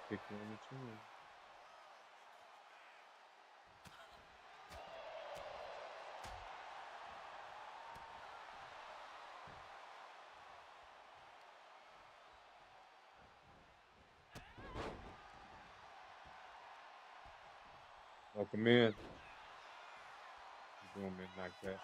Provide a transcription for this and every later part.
Kick you on the chin. Welcome in. Doing midnight cat.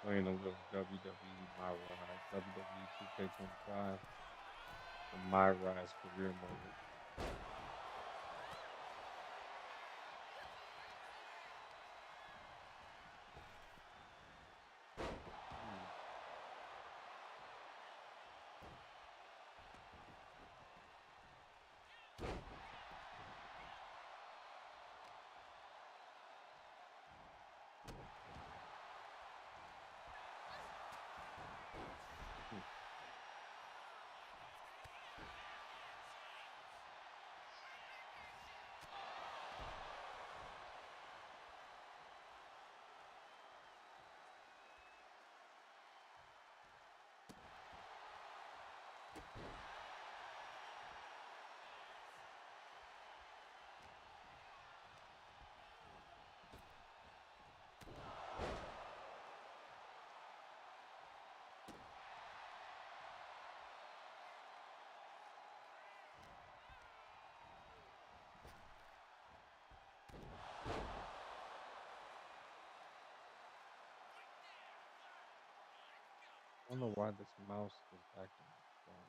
Playing a little WWE My Ride, WWE 2K25, the My Ride's career mode. I don't know why this mouse is acting wrong.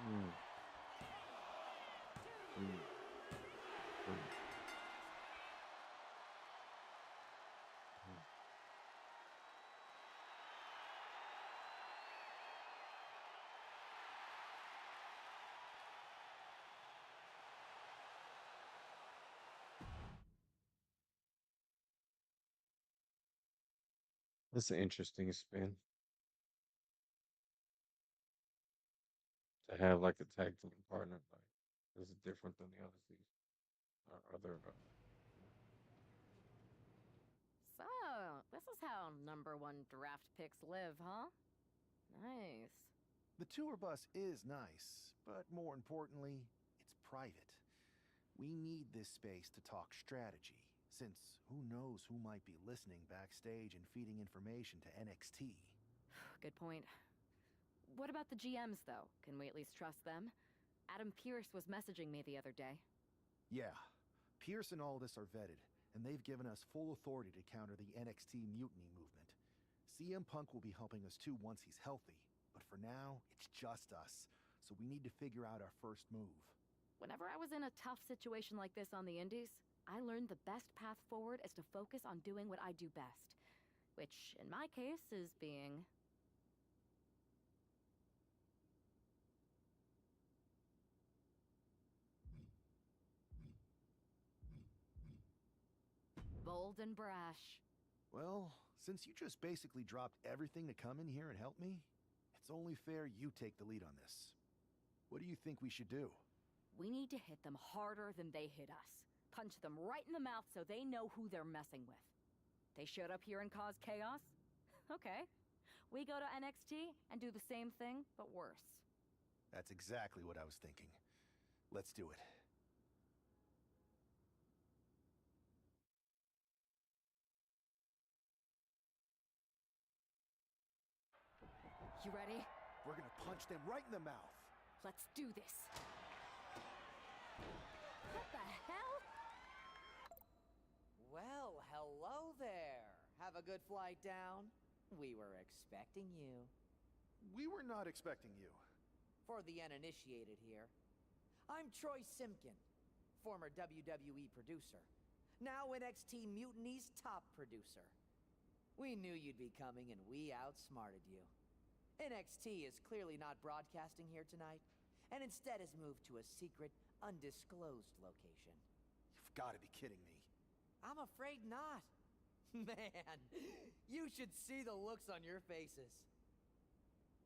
Mm. Mm. Mm. Mm. It's an interesting spin to have like a tag team partner. Like, this is different than the other season or other. So, this is how number one draft picks live, huh? Nice. The tour bus is nice, but more importantly, it's private. We need this space to talk strategy, since who knows who might be listening backstage and feeding information to NXT. Good point. What about the GMs, though? Can we at least trust them? Adam Pierce was messaging me the other day. Yeah, Pierce and Aldis are vetted, and they've given us full authority to counter the NXT mutiny movement. CM Punk will be helping us too once he's healthy, but for now, it's just us, so we need to figure out our first move. Whenever I was in a tough situation like this on the Indies, I learned the best path forward is to focus on doing what I do best. Which, in my case, is being bold and brash. Well, since you just basically dropped everything to come in here and help me, it's only fair you take the lead on this. What do you think we should do? We need to hit them harder than they hit us. Punch them right in the mouth so they know who they're messing with. They showed up here and caused chaos? Okay. We go to NXT and do the same thing, but worse. That's exactly what I was thinking. Let's do it. You ready? We're gonna punch them right in the mouth. Let's do this. What the hell? Well, hello there. Have a good flight down? We were expecting you. We were not expecting you. For the uninitiated here, I'm Troy Simpkin, former WWE producer, now NXT Mutiny's top producer. We knew you'd be coming and we outsmarted you. NXT is clearly not broadcasting here tonight, and instead has moved to a secret, undisclosed location. You've got to be kidding me. I'm afraid not. Man, you should see the looks on your faces.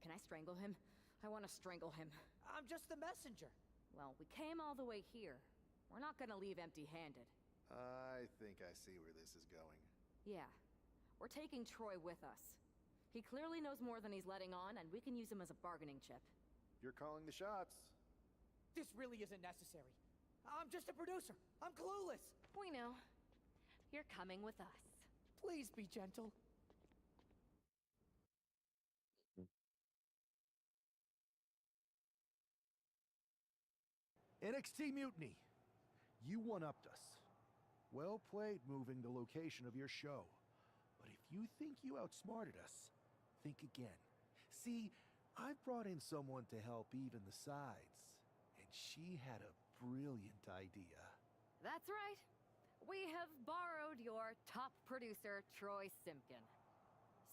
Can I strangle him? I want to strangle him. I'm just the messenger. Well, we came all the way here. We're not gonna leave empty-handed. I think I see where this is going. Yeah. We're taking Troy with us. He clearly knows more than he's letting on, and we can use him as a bargaining chip. You're calling the shots. This really isn't necessary. I'm just a producer. I'm clueless. We know. You're coming with us. Please be gentle. NXT Mutiny. You one-upped us. Well played moving the location of your show. But if you think you outsmarted us, think again. See, I've brought in someone to help even the sides, and she had a brilliant idea. That's right. We have borrowed your top producer, Troy Simpkin.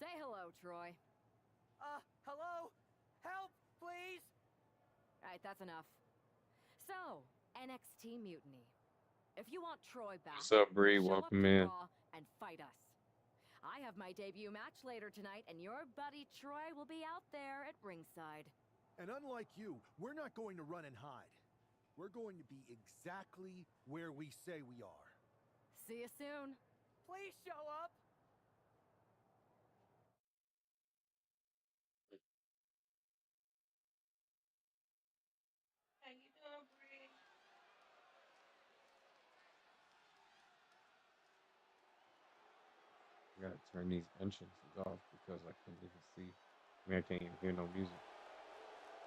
Say hello, Troy. Hello? Help, please? All right, that's enough. So, NXT Mutiny. If you want Troy back, What's up, Bree? show Welcome up to in. Raw and fight us. I have my debut match later tonight, and your buddy Troy will be out there at ringside. And unlike you, we're not going to run and hide. We're going to be exactly where we say we are. See you soon. Please show up. How you doing, Bree? I gotta turn these entrances off because I couldn't even see. I mean, I can't even hear no music.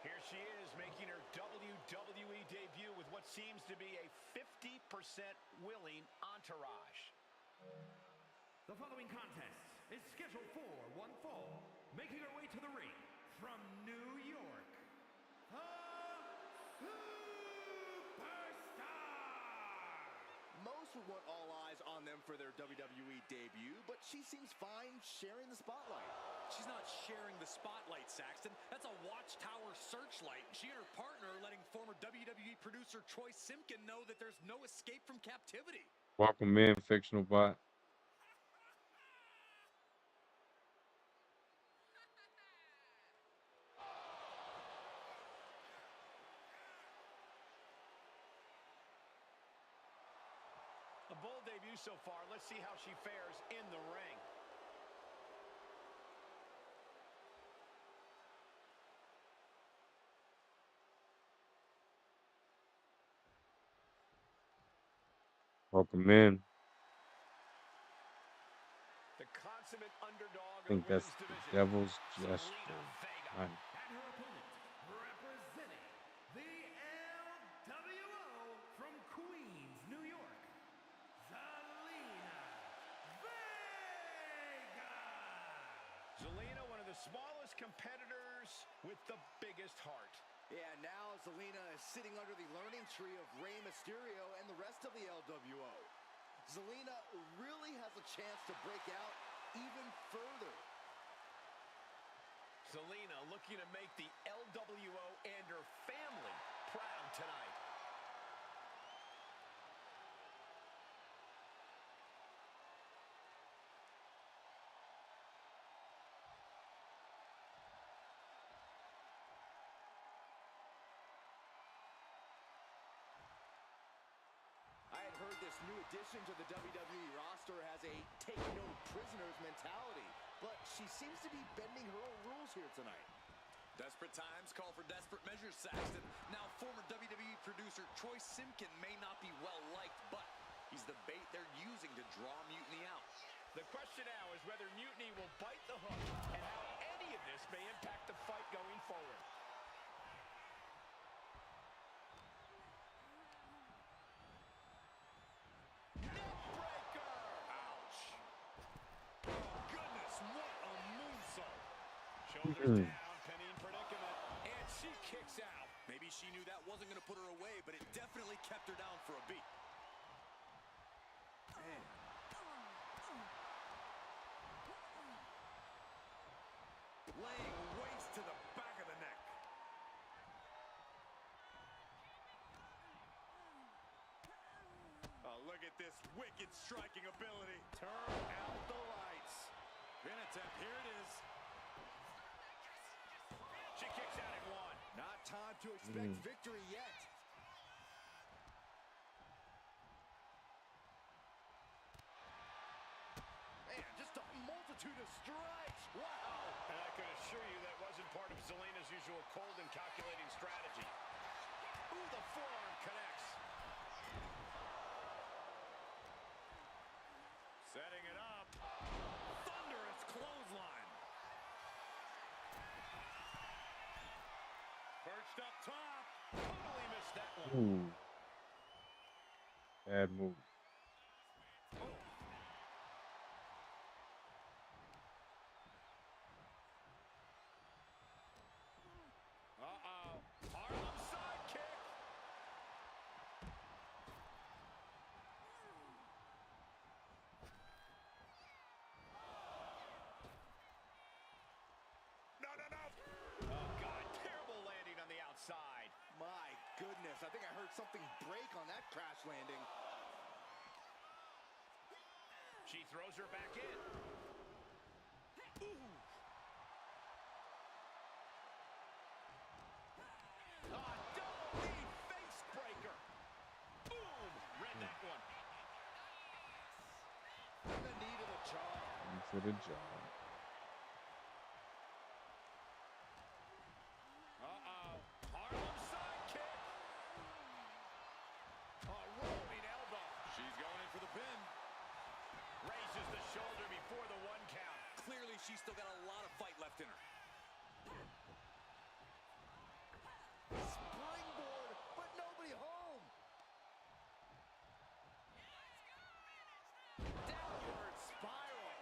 Here she is, making her WWE debut with what seems to be a 50% willing entourage. The following contest is scheduled for one fall. Making her way to the ring from New York, the Superstar! Most would want all eyes on them for their WWE debut, but she seems fine sharing the spotlight. She's not sharing the spotlight, Saxton. That's a watchtower searchlight. She and her partner are letting former WWE producer Troy Simpkin know that there's no escape from captivity. Welcome in, fictional bot. A bold debut so far. Let's see how she fares in the ring. Welcome in. The consummate underdog I think of the that's women's the division, Devil's Zelina Jester. Vega. Nice. And her opponent, representing the LWO from Queens, New York, Zelina Vega! Zelina, one of the smallest competitors with the biggest heart. Yeah, now Zelina is sitting under the learning tree of Rey Mysterio and the rest of the LWO. Zelina really has a chance to break out even further. Zelina looking to make the LWO and her family proud tonight. I had heard this new addition to the WWE roster has a take no prisoners mentality. but she seems to be bending her own rules here tonight. Desperate times call for desperate measures, Saxton. Now, former WWE producer Troy Simpkin may not be well-liked, but he's the bait they're using to draw Mutiny out. The question now is whether Mutiny will bite the hook and how any of this may impact the fight going forward. Neckbreaker! Ouch! Oh, goodness, what a moonsault! Shoulders down, pinning predicament. And she kicks out. Maybe she knew that wasn't going to put her away, but it definitely kept her down for a beat. Man. Laying waste to the back of the neck. Oh, look at this wicked striking ability. Turn out the lights. Pin attempt, here it is. She kicks out at one. Not time to expect victory yet. Man, just a multitude of strikes. Wow. And I can assure you that wasn't part of Zelina's usual cold and calculating strategy. Ooh, the forearm connects. Setting it up. Thunderous clothesline. Perched up top. Totally missed that one. Ooh. Bad move. Uh-oh. Harlem sidekick. No, no, no. Oh, God. Terrible landing on the outside. My goodness, I think I heard something break on that crash landing. She throws her back in. Ooh. Double knee face breaker. Boom. Read that one. The knee to the jaw. Into the jaw. Uh-oh. Harlem sidekick. A rolling elbow. She's going in for the pin. Raises the shoulder before the one count. Clearly, she's still got a lot of fight left in her. Springboard, but nobody home. Downward spiral.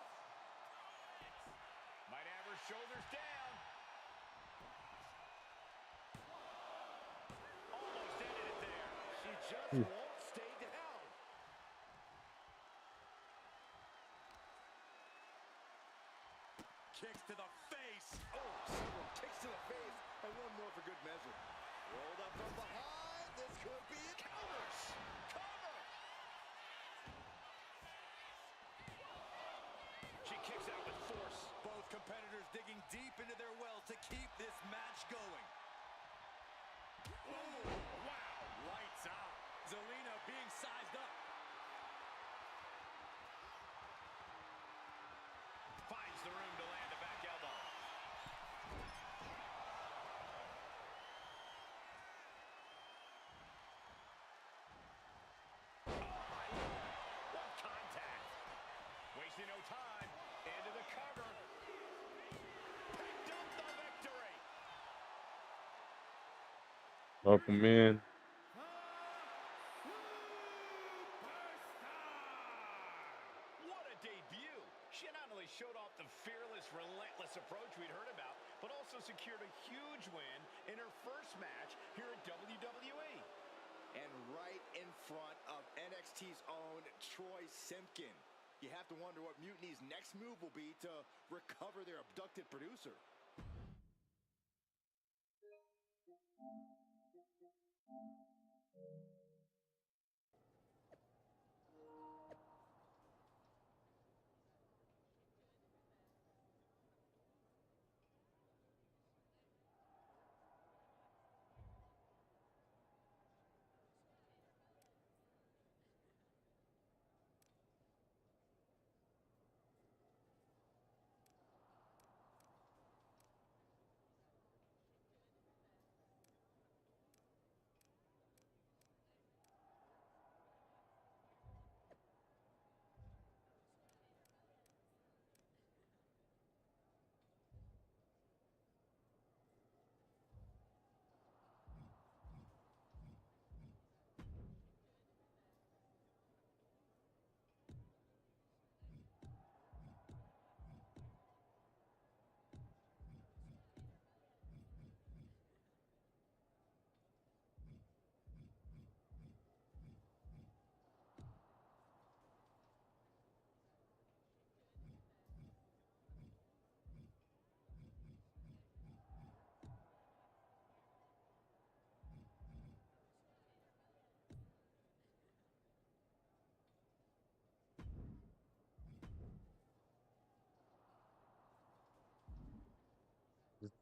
Might have her shoulders down. Almost ended it there. She just won't stay down. Kicks to the face. Oh, several kicks to the face, and one more for good measure. Rolled up from behind. This could be a counters. Cover. She kicks out with force. Both competitors digging deep into their well to keep this match going. Ooh, wow. Lights out. Zelina being sized up. Finds the room to land a back elbow. Oh, my Lord. What contact. Wasting no time. Into the cover. Picked up the victory. Welcome in. What a debut! She not only showed off the fearless, relentless approach we'd heard about, but also secured a huge win in her first match here at WWE. And right in front of NXT's own Troy Simpkin. You have to wonder what Mutiny's next move will be to recover their abducted producer.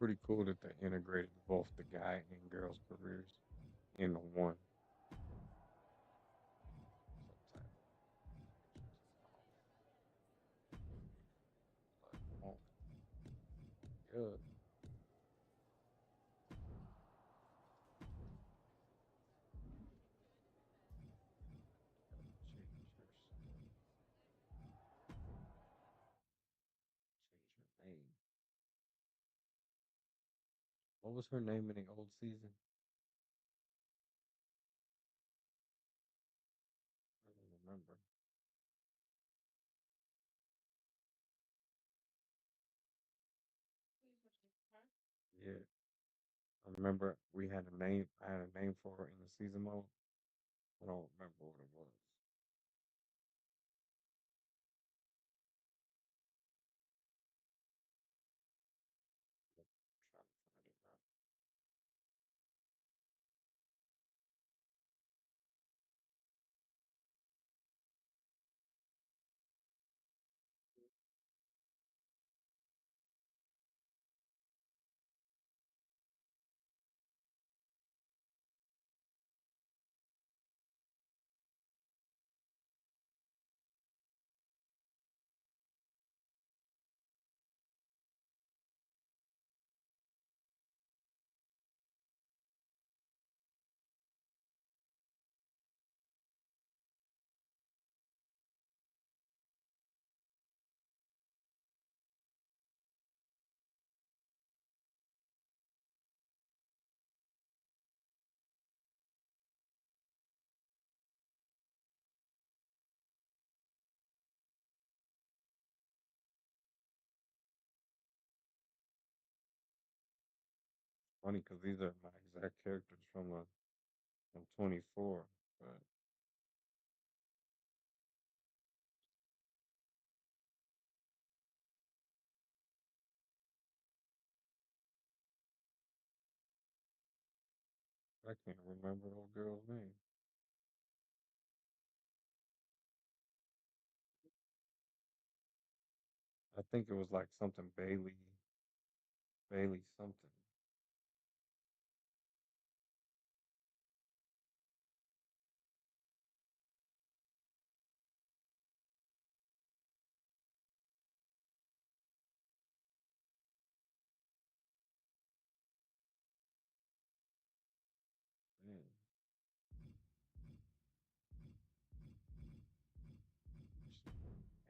pretty cool that they integrated both the guy and girl's careers into one. Sometimes like, oh, yeah, change your change her name. What was her name in the old season? I don't remember. Yeah, I remember we had a name. I had a name for her in the season mode. I don't remember what it was. I'm trying to find it now. Funny because these are my exact characters from 24, but I can't remember the old girl's name. I think it was like something Bailey something. Man,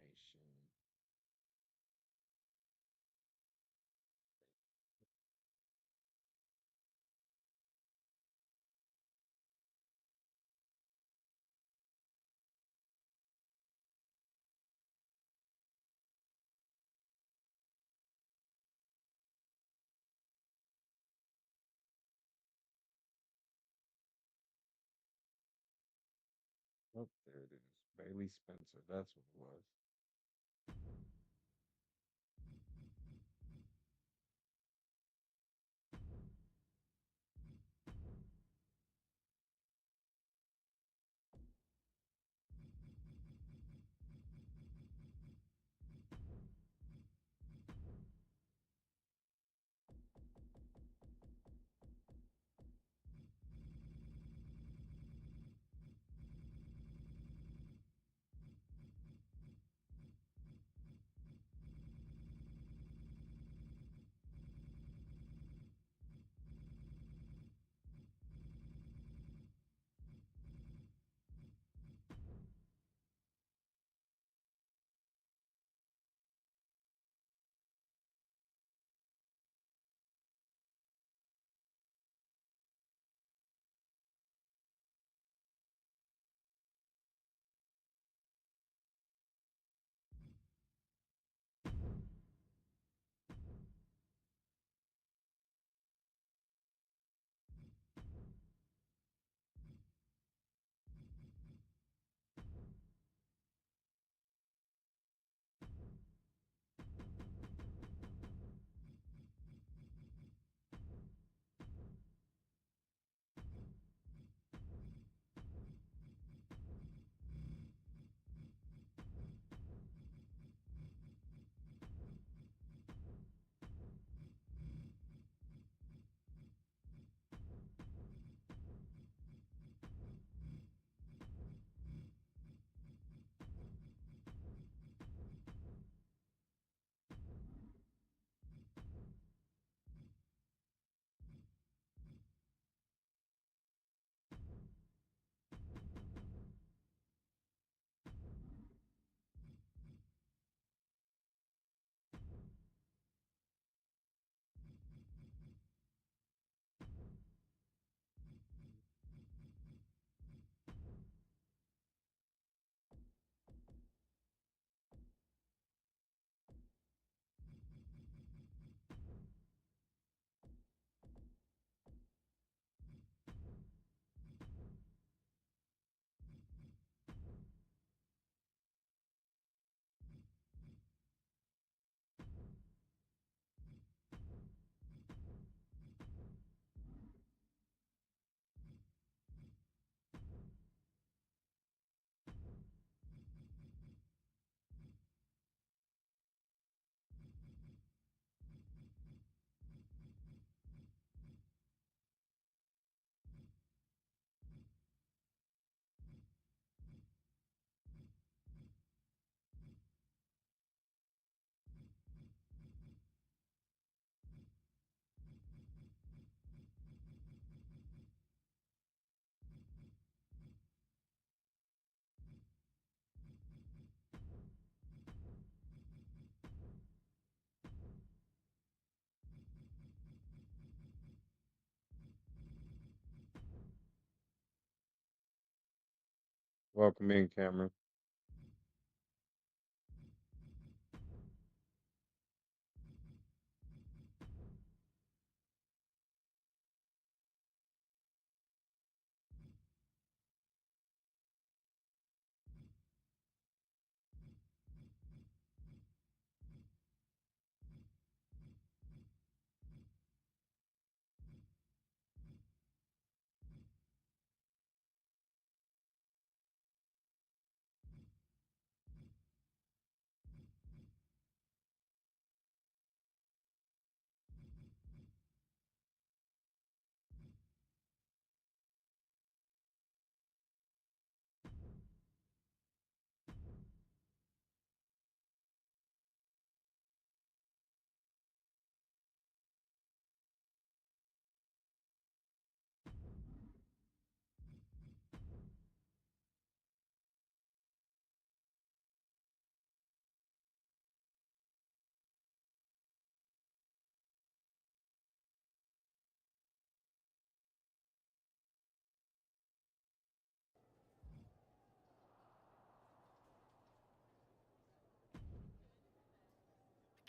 nation. Oh, there it is. Bailey Spencer. That's what it was. Welcome in, Cameron.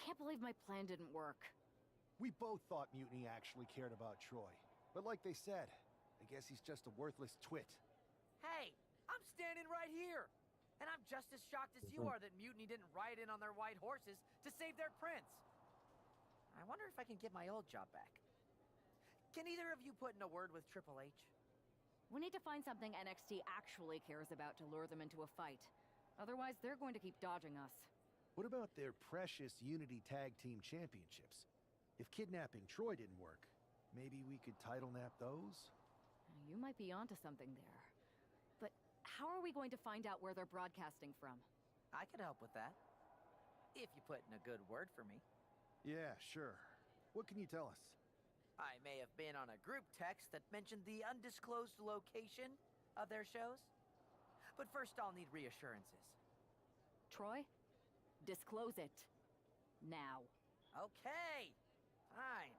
Can't believe my plan didn't work. We both thought Mutiny actually cared about Troy. But like they said, I guess he's just a worthless twit. Hey, I'm standing right here. And I'm just as shocked as you are that Mutiny didn't ride in on their white horses to save their prince. I wonder if I can get my old job back. Can either of you put in a word with Triple H? We need to find something NXT actually cares about to lure them into a fight. Otherwise, they're going to keep dodging us. What about their precious Unity Tag Team Championships? If kidnapping Troy didn't work, maybe we could title nap those? You might be onto something there. But how are we going to find out where they're broadcasting from? I could help with that. If you put in a good word for me. Yeah, sure. What can you tell us? I may have been on a group text that mentioned the undisclosed location of their shows. But first I'll need reassurances. Troy? Disclose it. Now. Okay, fine.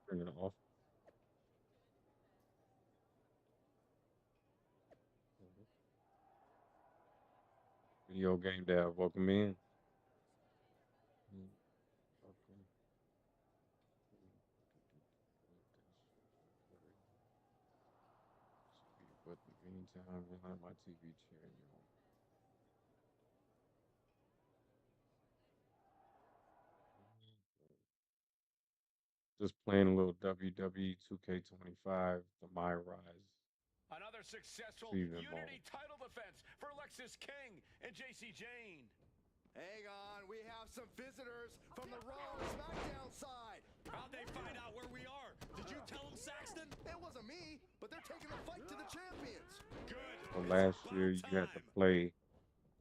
Turn it off. Video game dev, welcome in. Welcome. But in the meantime, I have my TV chair, you know. Just playing a little WWE 2K25, the My Rise Another successful season Unity mode. title defense for Lexis King and JC Jane. Hang on, we have some visitors from the Raw and SmackDown side. How'd they find out where we are? Did you tell them, Saxton? It wasn't me, but they're taking the fight to the champions. Good. So It's last about year you had to time. play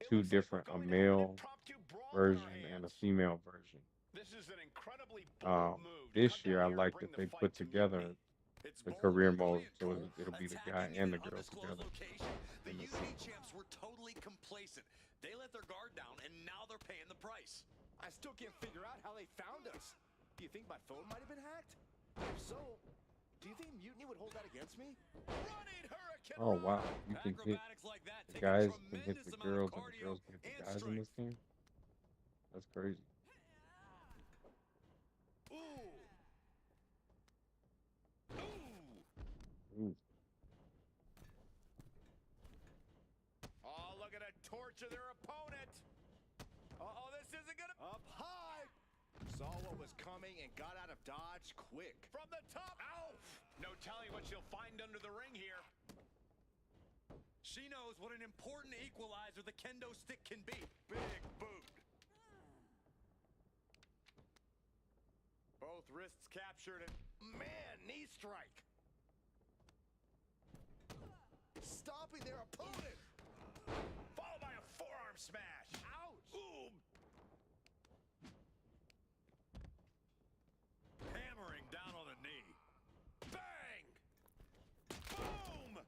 It two looks like we're different, a going to have an male impromptu brawl on our version and a hands. female version. This is an incredibly bold move to This come year down I here and like bring that the they fight put to together Mutiny. It's the bold career and mode, brilliant, so Cole. it'll be the guy Attacking and in the an girl undisclosed together. location. The in the Unity sequel. champs were totally complacent. They let their guard down, and now they're paying the price. I still can't figure out how they found us. Do you think my phone might have been hacked? If so, do you think Mutiny would hold that against me? Running Hurricane Oh wow, Run. you can hit Acrobatics like that the take a guys can hit tremendous the amount of girls and the cardio girls can hit the and guys in this strength. game. That's crazy. Ooh. Ooh. Ooh. Oh, look at it torture their opponent. Uh-oh, this isn't gonna... Up high! Saw what was coming and got out of dodge quick. From the top. Ow! No telling what she'll find under the ring here. She knows what an important equalizer the kendo stick can be. Big boot. Both wrists captured and man, knee strike. Stopping their opponent. Followed by a forearm smash. Ouch! Ooh. Hammering down on a knee. Bang! Boom!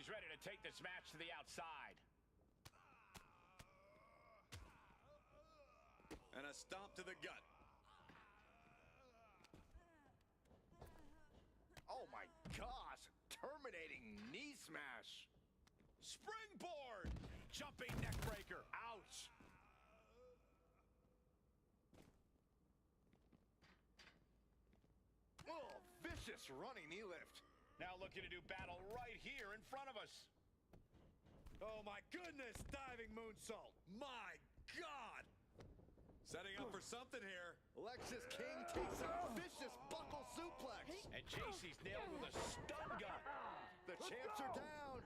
is ready to take this match to the outside. And a stomp to the gut. Oh my gosh, terminating knee smash. Springboard! Jumping neck breaker. Ouch! Oh, vicious running knee lift. Now looking to do battle right here in front of us. Oh my goodness, diving moonsault. My God. Setting up for something here. Lexus King takes a vicious buckle suplex. And JC's nailed with a stun gun. The champs are down.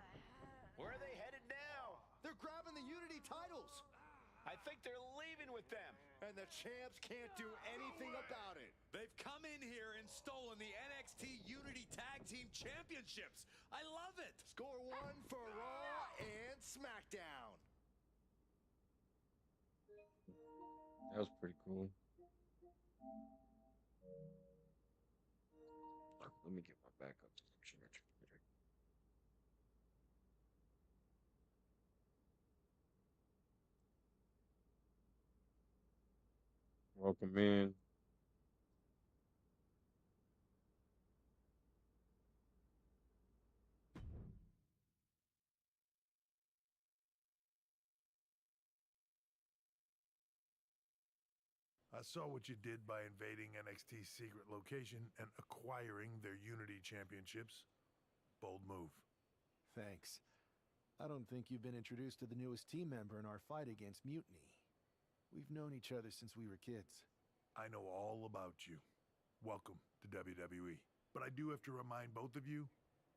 Where are they headed now? They're grabbing the Unity titles. I think they're leaving with them. And the champs can't do anything about it. They've come in here and stolen the NXT Unity Tag Team Championships. I love it. Score one for Raw and SmackDown. That was pretty cool. Let me get my backup. Welcome in. I saw what you did by invading NXT's secret location and acquiring their Unity Championships. Bold move. Thanks. I don't think you've been introduced to the newest team member in our fight against Mutiny. We've known each other since we were kids. I know all about you. Welcome to WWE. But I do have to remind both of you,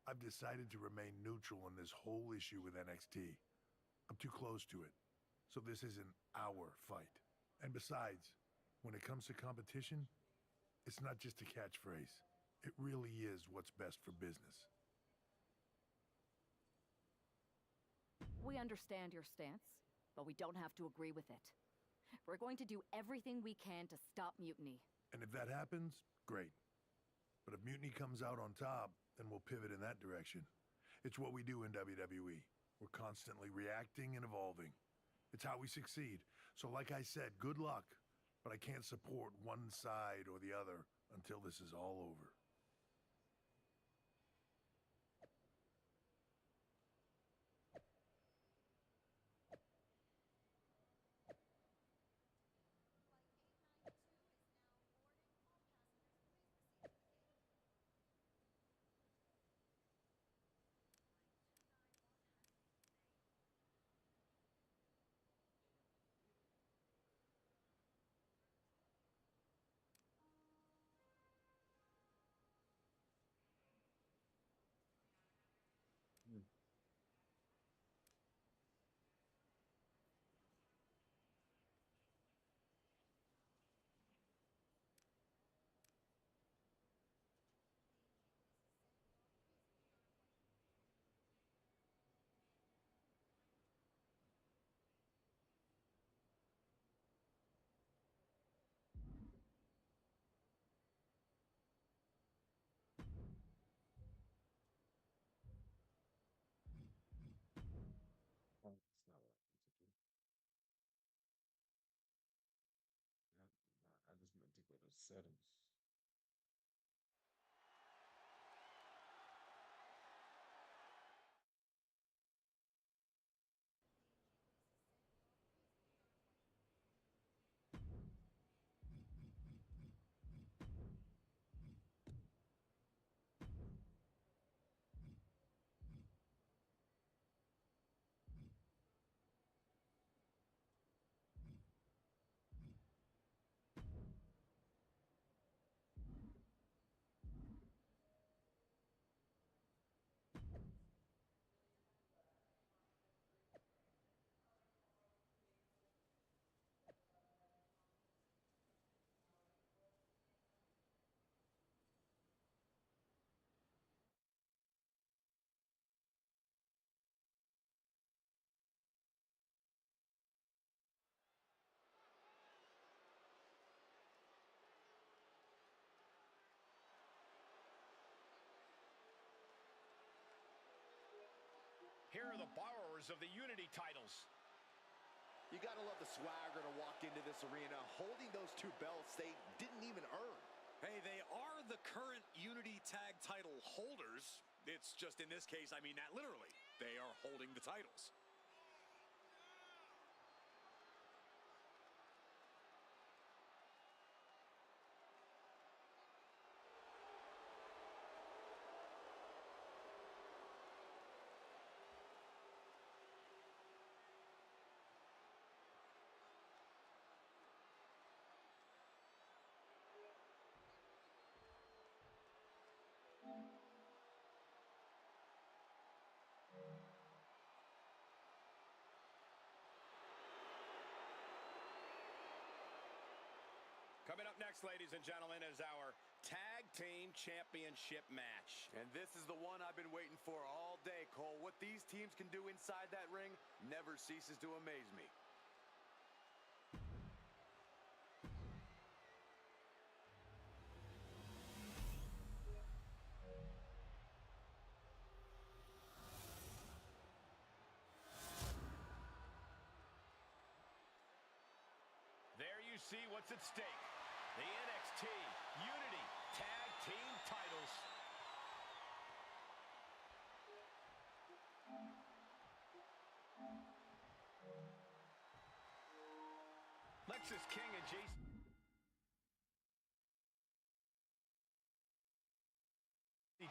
I've decided to remain neutral in this whole issue with NXT. I'm too close to it. So this isn't our fight. And besides, when it comes to competition, it's not just a catchphrase. It really is what's best for business. We understand your stance, but we don't have to agree with it. We're going to do everything we can to stop Mutiny. And if that happens, great. But if Mutiny comes out on top, then we'll pivot in that direction. It's what we do in WWE. We're constantly reacting and evolving. It's how we succeed. So like I said, good luck. But I can't support one side or the other until this is all over. Oh, that's not what I meant to do. I just meant to go to settings. powers of the Unity titles. You gotta love the swagger to walk into this arena holding those two belts they didn't even earn. Hey, they are the current Unity Tag title holders. It's just in this case, I mean that literally. They are holding the titles. Coming up next, ladies and gentlemen, is our Tag Team Championship match. And this is the one I've been waiting for all day, Cole. What these teams can do inside that ring never ceases to amaze me. There you see what's at stake. The NXT Unity Tag Team titles. Lexis King and Jason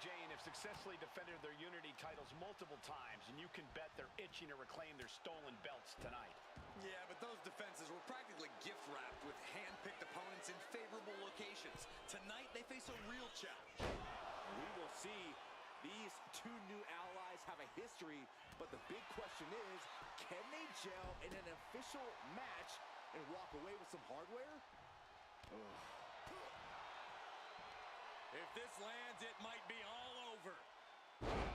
Jane have successfully defended their Unity titles multiple times, and you can bet they're itching to reclaim their stolen belts tonight. Yeah, but those defenses were practically gift-wrapped with hand-picked opponents in favorable locations. Tonight, they face a real challenge. We will see. These two new allies have a history, but the big question is, can they gel in an official match and walk away with some hardware? If this lands, it might be all over.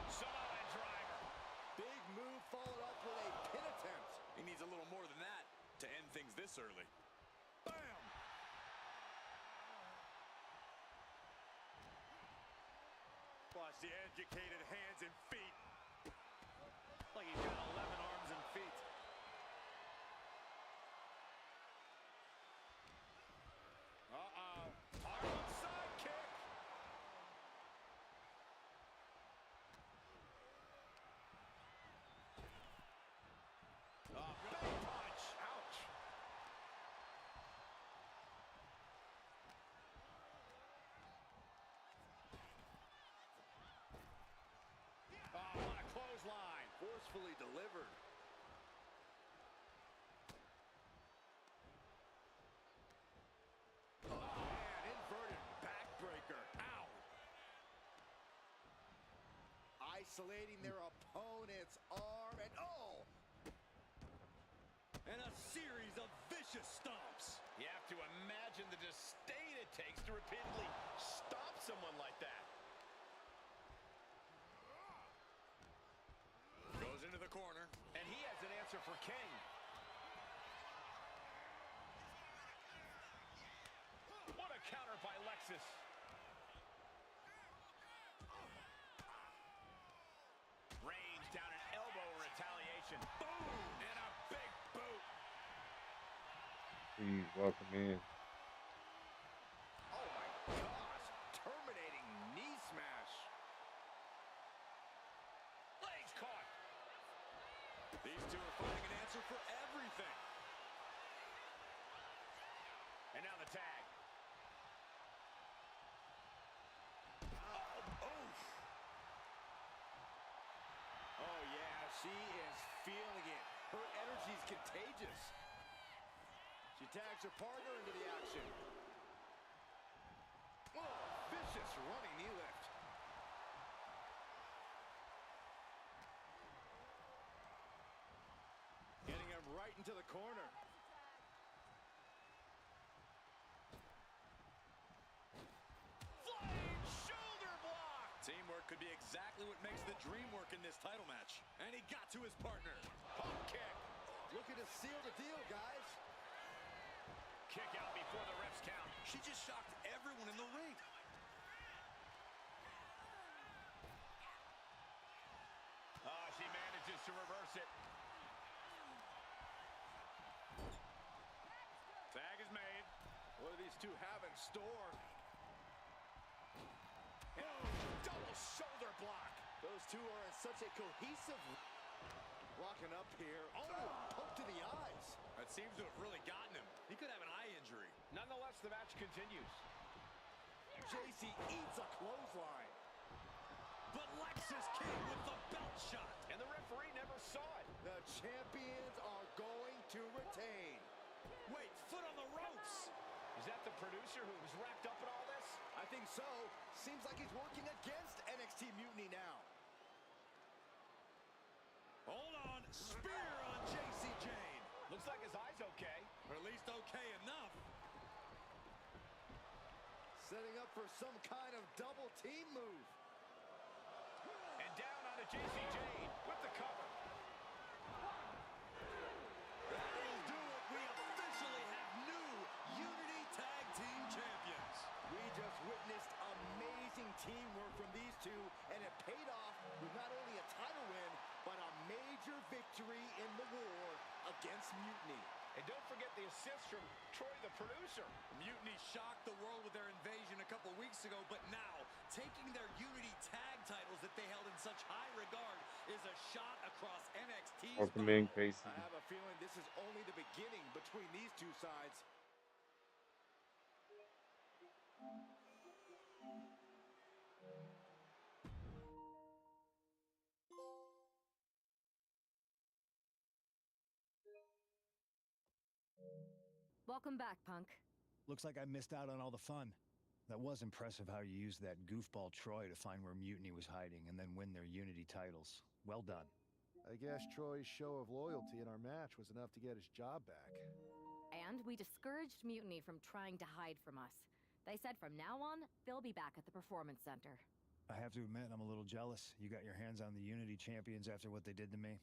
Samoan driver. Big move followed up with a pin attempt. He needs a little more than that to end things this early. Bam! Watch the educated hands and feet. Like he's got 11 arms and feet. Harlem sidekick. Big punch. Ouch. What a clothesline. Forcefully delivered. Oh, man, inverted backbreaker. Ow! Isolating their opponent's arm and oh! And a series of vicious stomps. You have to imagine the disdain it takes to repeatedly stop someone like that. Goes into the corner. And he has an answer for King. What a counter by Lexis. Range down an elbow in retaliation. Boom! And a big boot. Please welcome in. Oh my gosh! Terminating knee smash. Legs caught. These two are finding an answer for everything. And now the tag. Oh yeah, she is feeling it. Her energy's contagious. She tags her partner into the action. Oh, vicious running knee lift. Getting him right into the corner. Flying shoulder block. Teamwork could be exactly what makes the dream work in this title match. And he got to his partner. Pump kick. Looking to seal the deal, guys. Kick out before the refs count. She just shocked everyone in the ring. Oh, she manages to reverse it. What do these two have in store? Oh, double shoulder block. Those two are in such a cohesive... Locking up here. Oh, poke to the eyes. That seems to have really gotten him. He could have an eye injury. Nonetheless, the match continues. JC eats a clothesline. But Lexus King with the belt shot. And the referee never saw it. The champions are going to retain. Wait, foot on the ropes. Is that the producer who was wrapped up in all this? I think so. Seems like he's working against NXT Mutiny now. Hold on. Spear on JC Jane. Looks like his eye's okay. Or at least okay enough. Setting up for some kind of double team move. And down onto JC Jane with the cover. That'll do it. We officially have new Unity Tag Team Champions. We just witnessed amazing teamwork from these two, and it paid off with not only a title win, but a major victory in the war against Mutiny. And don't forget the assist from Troy, the producer. Mutiny shocked the world with their invasion a couple weeks ago, but now, taking their Unity Tag titles that they held in such high regard is a shot across NXT's Welcome in, bow. Casey. I have a feeling this is only the beginning between these two sides. Welcome back, Punk. Looks like I missed out on all the fun. That was impressive how you used that goofball Troy to find where Mutiny was hiding and then win their Unity titles. Well done. I guess Troy's show of loyalty in our match was enough to get his job back. And we discouraged Mutiny from trying to hide from us. They said from now on, they'll be back at the Performance Center. I have to admit, I'm a little jealous. You got your hands on the Unity champions after what they did to me.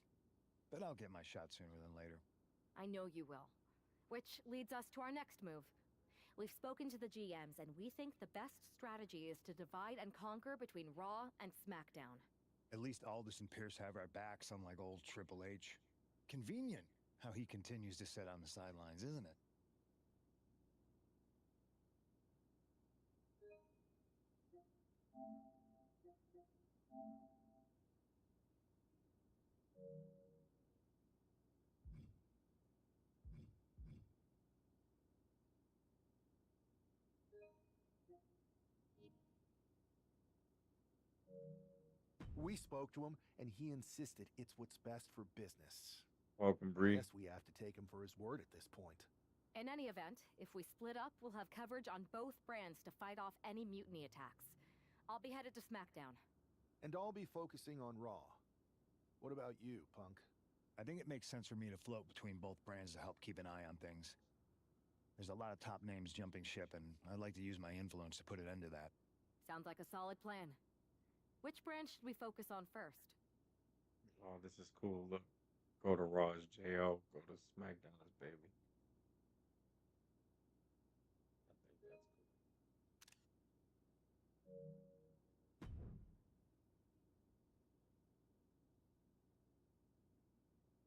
But I'll get my shot sooner than later. I know you will. Which leads us to our next move. We've spoken to the GMs, and we think the best strategy is to divide and conquer between Raw and SmackDown. At least Aldous and Pierce have our backs, unlike old Triple H. Convenient how he continues to sit on the sidelines, isn't it? We spoke to him, and he insisted it's what's best for business. Welcome, I Bree. guess we have to take him for his word at this point. In any event, if we split up, we'll have coverage on both brands to fight off any mutiny attacks. I'll be headed to SmackDown. And I'll be focusing on Raw. What about you, Punk? I think it makes sense for me to float between both brands to help keep an eye on things. There's a lot of top names jumping ship, and I'd like to use my influence to put an end to that. Sounds like a solid plan. Which brand should we focus on first? Oh, this is cool. Look, go to Raw as JO, go to SmackDown as Baby. I think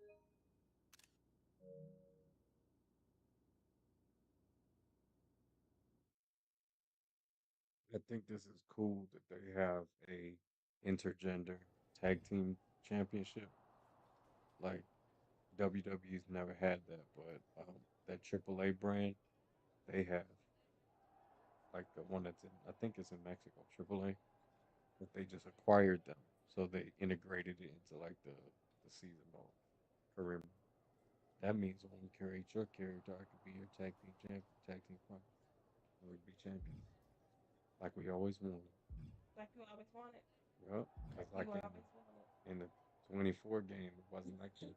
that's cool. I think this is cool that they have a intergender tag team championship. Like WWE's never had that, but that AAA brand, they have like the one that's in, I think it's in Mexico, AAA, but they just acquired them, so they integrated it into like the season mode, career mode. That means when you create your character, I could be your tag team champion, tag team partner, and we'd be champions, like we always wanted. Like you always wanted. Yep, because like You always wanted. in the 24 game, it wasn't like that.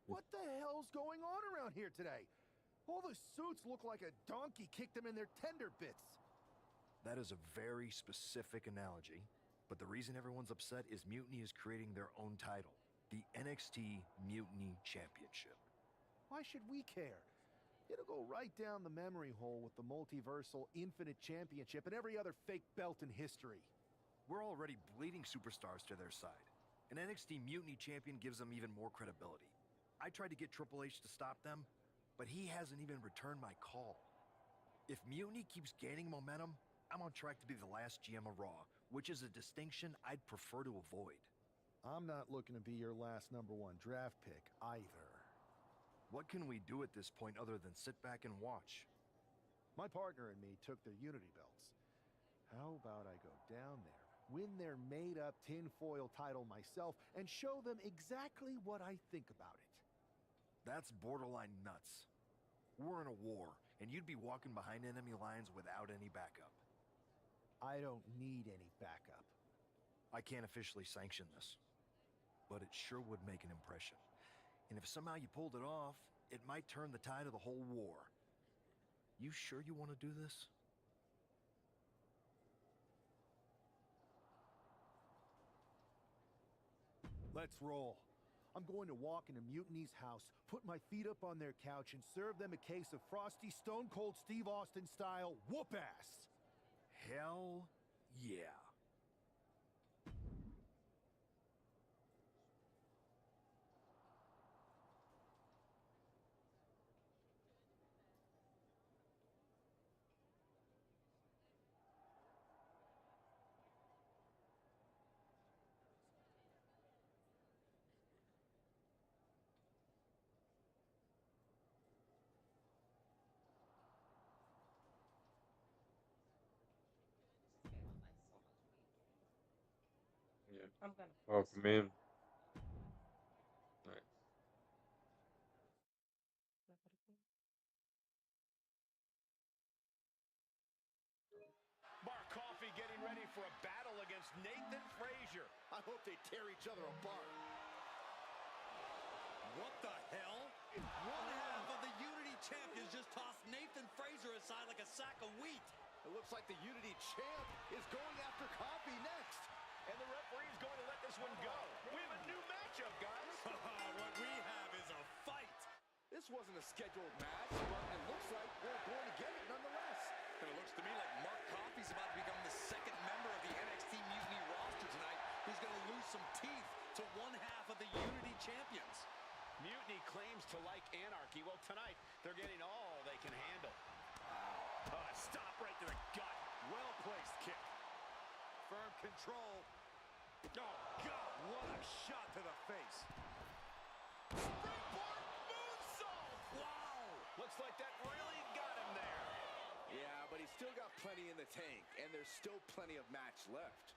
What the hell's going on around here today? All the suits look like a donkey kicked them in their tender bits. That is a very specific analogy, but the reason everyone's upset is Mutiny is creating their own title, the NXT Mutiny Championship. Why should we care? It'll go right down the memory hole with the multiversal Infinite Championship and every other fake belt in history. We're already bleeding superstars to their side. An NXT Mutiny Champion gives them even more credibility. I tried to get Triple H to stop them, but he hasn't even returned my call. If Mutiny keeps gaining momentum, I'm on track to be the last GM of Raw, which is a distinction I'd prefer to avoid. I'm not looking to be your last #1 draft pick either. What can we do at this point other than sit back and watch? My partner and me took their Unity belts. How about I go down there, win their made-up tinfoil title myself, and show them exactly what I think about it? That's borderline nuts. We're in a war, and you'd be walking behind enemy lines without any backup. I don't need any backup. I can't officially sanction this, but it sure would make an impression. And if somehow you pulled it off, it might turn the tide of the whole war. You sure you want to do this? Let's roll. I'm going to walk into Mutiny's house, put my feet up on their couch, and serve them a case of frosty Stone Cold Steve Austin style whoop-ass. Hell yeah. Yeah. I'm gonna Welcome in. Nice. Bar Coffee getting ready for a battle against Nathan Frazier. I hope they tear each other apart. What the hell? One half of the Unity champions just tossed Nathan Frazier aside like a sack of wheat. It looks like the Unity champ is going after Coffee next. And the referee's going to let this one go. We have a new matchup, guys. What we have is a fight. This wasn't a scheduled match, but it looks like we're going to get it nonetheless. And it looks to me like Mark Coffey's about to become the second member of the NXT Mutiny roster tonight who's going to lose some teeth to one half of the Unity champions. Mutiny claims to like anarchy. Well, tonight, they're getting all they can handle. Stop right to the gut. Well-placed kick. Firm control. Oh, God, what a shot to the face. Springboard moonsault! Wow! Looks like that really got him there. Yeah, but he's still got plenty in the tank, and there's still plenty of match left.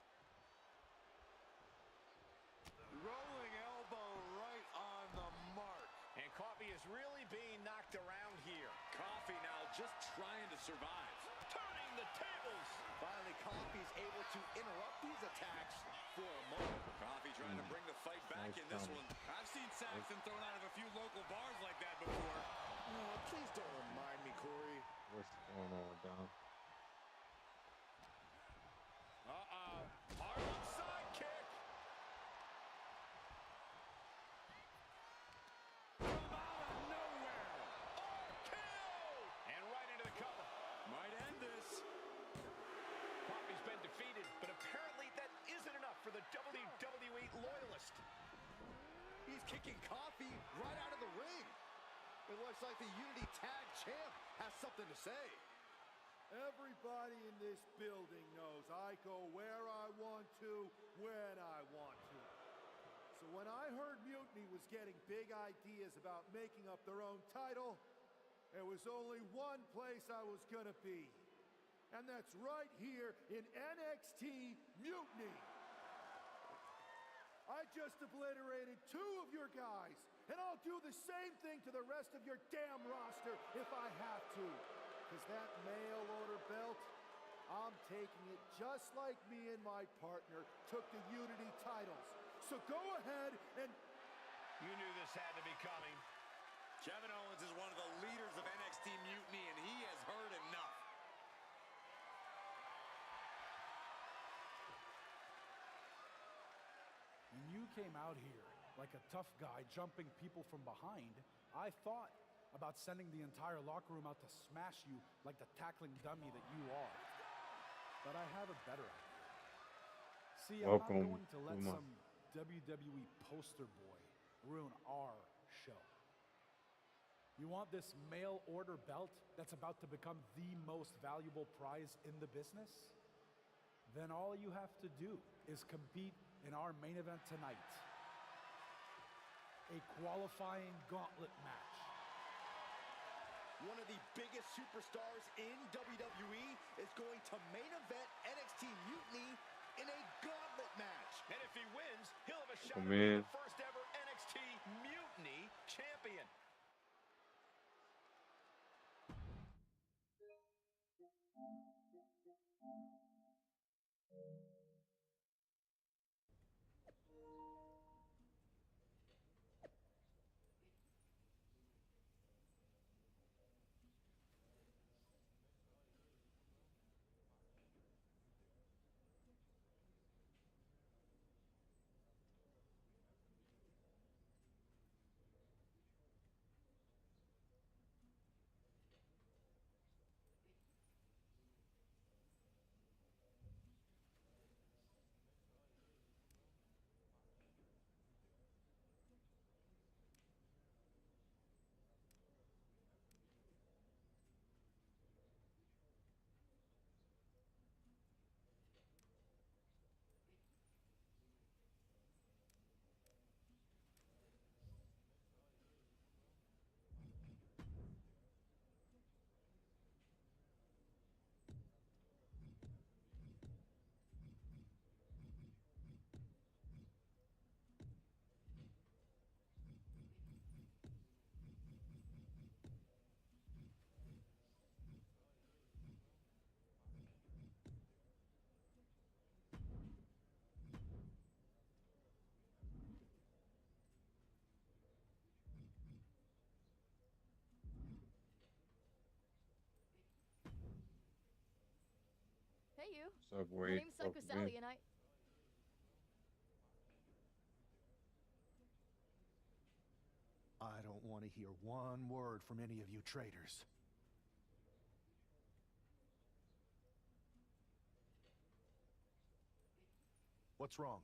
Rolling elbow right on the mark. And Coffee is really being knocked around here. Coffee now just trying to survive. Turning the tables. Finally, Coffee's able to interrupt these attacks for a moment. Coffee trying to bring the fight back Nice in this comment. one. I've seen Saxton thrown out of a few local bars like that before. Oh, please don't remind me, Corey. What's going on, Don? Harlem sidekick. From out of nowhere. RKO. And right into the cover. Might end this. Coffee's been defeated, but apparently that isn't enough for the WWE loyalist. He's kicking Coffee right out of the ring. It looks like the Unity Tag Champ has something to say. Everybody in this building knows I go where I want to, when I want to. So when I heard Mutiny was getting big ideas about making up their own title, there was only one place I was gonna be. And that's right here in NXT Mutiny. I just obliterated 2 of your guys, and I'll do the same thing to the rest of your damn roster if I have to. Because that mail order belt, I'm taking it just like me and my partner took the Unity titles. So go ahead and... You knew this had to be coming. Kevin Owens is one of the leaders of NXT Mutiny, and he has heard enough. When you came out here like a tough guy jumping people from behind, I thought about sending the entire locker room out to smash you like the tackling dummy that you are. But I have a better idea. See, I'm not Welcome, going to let Uma. some WWE poster boy ruin our show. You want this mail order belt that's about to become the most valuable prize in the business? Then all you have to do is compete in our main event tonight. A qualifying gauntlet match. One of the biggest superstars in WWE is going to main event NXT Mutiny in a gauntlet match. And if he wins, he'll have a shot Oh, at being man. the first ever NXT Mutiny champion. Hey, you. My Subway, name's Psycho welcome in. Sally, and I don't want to hear one word from any of you traitors. What's wrong?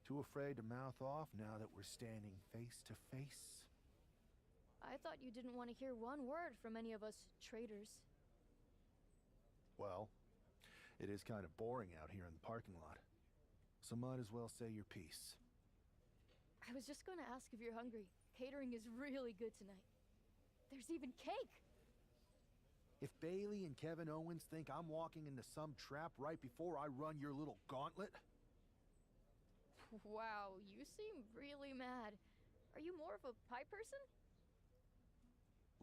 Too afraid to mouth off now that we're standing face to face? I thought you didn't want to hear one word from any of us traitors. Well, it is kind of boring out here in the parking lot. So might as well say your piece. I was just going to ask if you're hungry. Catering is really good tonight. There's even cake! If Bailey and Kevin Owens think I'm walking into some trap right before I run your little gauntlet... Wow, you seem really mad. Are you more of a pie person?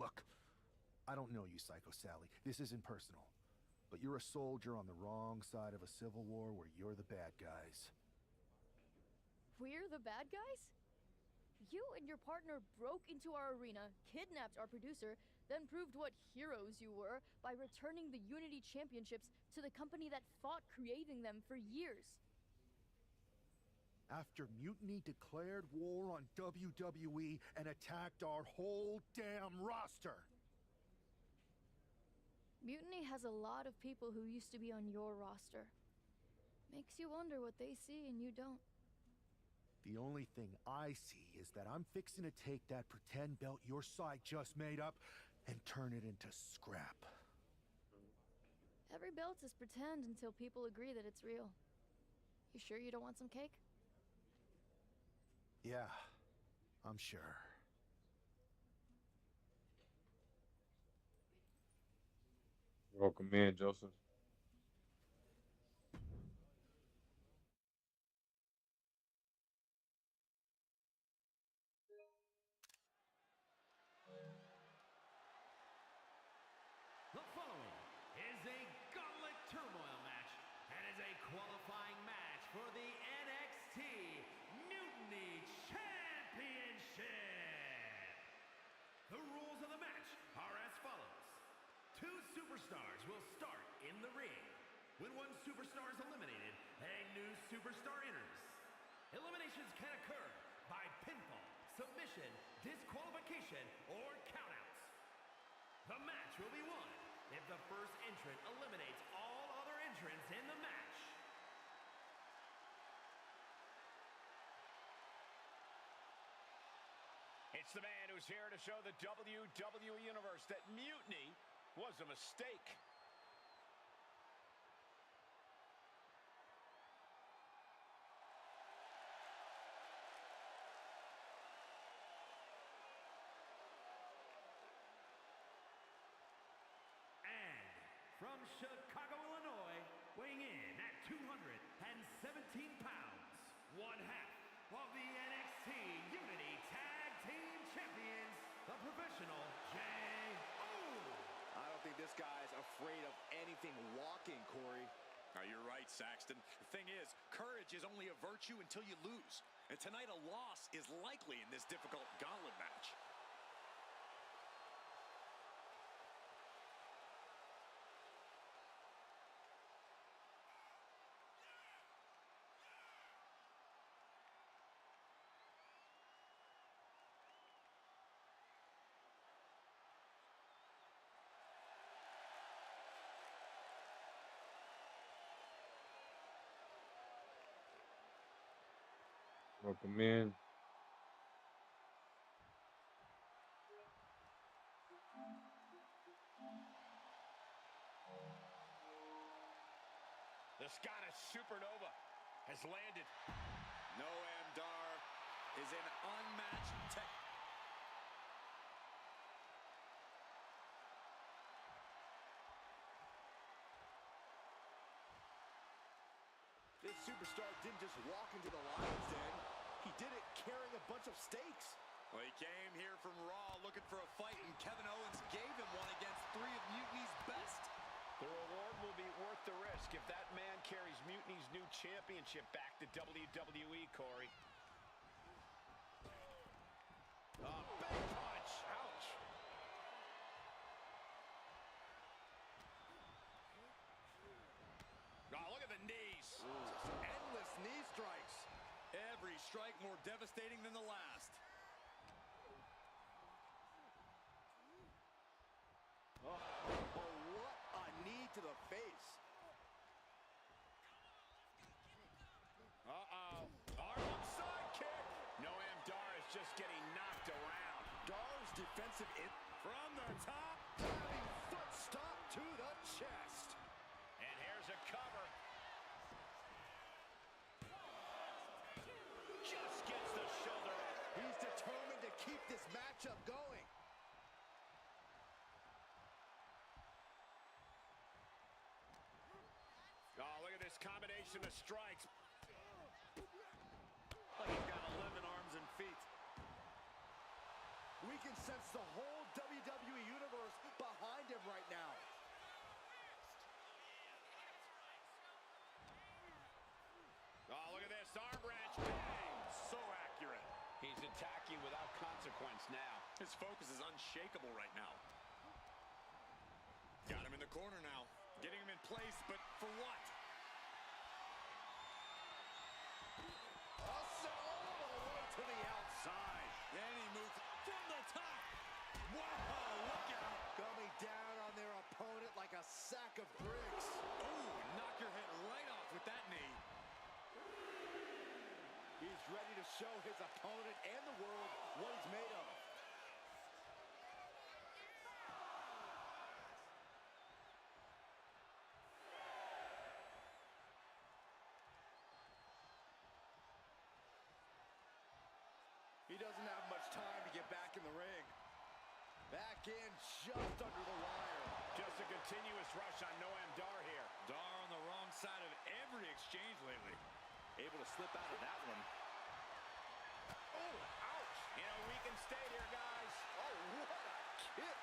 Look, I don't know you, Psycho Sally. This isn't personal. But you're a soldier on the wrong side of a civil war where you're the bad guys. We're the bad guys? You and your partner broke into our arena, kidnapped our producer, then proved what heroes you were by returning the Unity Championships to the company that fought creating them for years. After Mutiny declared war on WWE and attacked our whole damn roster. Mutiny has a lot of people who used to be on your roster. Makes you wonder what they see and you don't. The only thing I see is that I'm fixing to take that pretend belt your side just made up and turn it into scrap. Every belt is pretend until people agree that it's real. You sure you don't want some cake? Yeah, I'm sure. Welcome in, Joseph. The following is a Gauntlet Turmoil match and is a qualifying match for the NXT Mutiny Championship. The rules of the match are as follows. Two superstars will start in the ring. When one superstar is eliminated, a new superstar enters. Eliminations can occur by pinfall, submission, disqualification, or countouts. The match will be won if the first entrant eliminates all other entrants in the match. It's It's the man who's here to show the WWE Universe that mutiny was a mistake. And from Chicago, Illinois, weighing in at 217 pounds, one half of the NXT Unity Tag Team Champions, the professional J.O. I don't think this guy's afraid of anything walking, Corey. You're right, Saxton. The thing is, courage is only a virtue until you lose. And tonight a loss is likely in this difficult gauntlet match. Welcome in. The Scottish Supernova has landed. Noam Dar is an unmatched tech. This superstar didn't just walk into the lion's den. He did it carrying a bunch of stakes. Well, he came here from Raw looking for a fight, and Kevin Owens gave him one against three of Mutiny's best. The reward will be worth the risk if that man carries Mutiny's new championship back to WWE, Corey. Big punch. Ouch. Look at the knees. Endless knee strikes. Every strike more devastating than the last. Oh, what a knee to the face. Arm sidekick. Noam Dar is just getting knocked around. Dar's defensive From the top. diving foot stop to the chest. And here's a cover. Just gets the shoulder up. He's determined to keep this matchup going. Look at this combination of strikes. Like he's got 11 arms and feet. We can sense the whole WWE Universe behind him right now. Look at this arm wrench. Bang! So accurate. He's attacking without consequence now. His focus is unshakable right now. Got him in the corner now. Getting him in place, but for what? All the way to the outside. Then he moved from the top. Whoa, look out. Coming down on their opponent like a sack of bricks. Ooh, knock your head right off with that knee. He's ready to show his opponent and the world what he's made of. He doesn't have much time to get back in the ring. Back in just under the wire. Just a continuous rush on Noam Dar here. Dar on the wrong side of every exchange lately. Able to slip out of that one. Oh, ouch. We can stay here, guys. Oh, what a kick.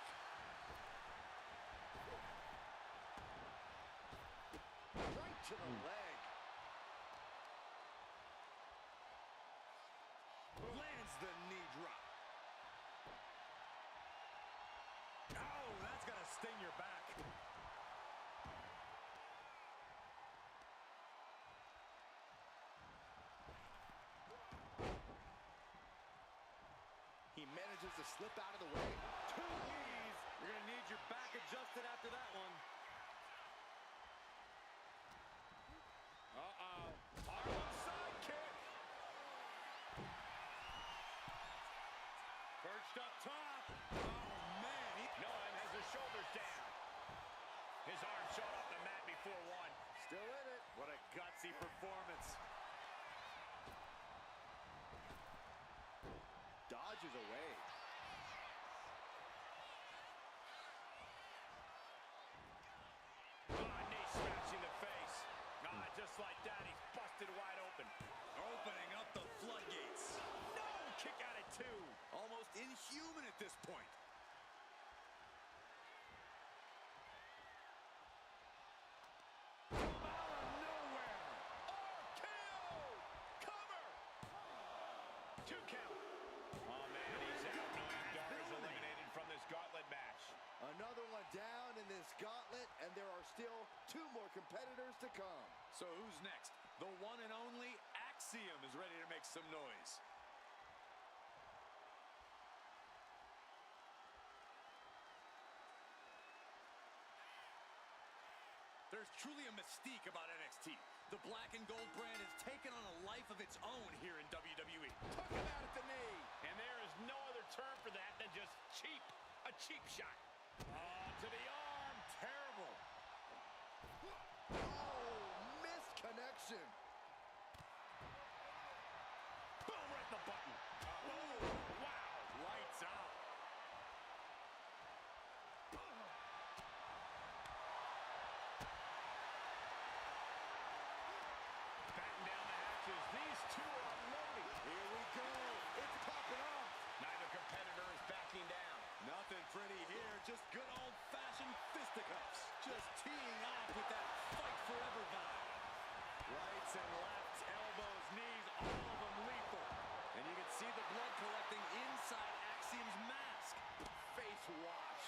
Right to the leg. Lands the knee drop. Oh, that's gonna sting your back. He manages to slip out of the way. Two knees. You're gonna need your back adjusted after that one. Harlem sidekick. shoulders down. His arm showed off the mat before one. Still in it. What a gutsy performance. Dodges away. Knee smashing the face. Just like that, he's busted wide open. Opening up the floodgates. No! Kick out at two. Almost inhuman at this point. From out of nowhere. RKO! Cover! 2 count. Oh, man, he's out. No, Dar's eliminated from this gauntlet match. Another one down in this gauntlet, and there are still 2 more competitors to come. So who's next? The one and only Axiom is ready to make some noise. There's truly a mystique about NXT. The black and gold brand has taken on a life of its own here in WWE. Took him out at the knee. And there is no other term for that than just cheap. A cheap shot. Oh, to the arm. Terrible. Oh, missed connection. Boom, right in the button. Oh, wow. Lights out. Batten down the hatches. These two are unloading. Here we go. It's popping off. Neither competitor is backing down. Nothing pretty here, just good old-fashioned fisticuffs. Just teeing off with that fight forever vibe. Rights and lefts, elbows, knees, all of them lethal. And you can see the blood collecting inside Axiom's mask. Face wash.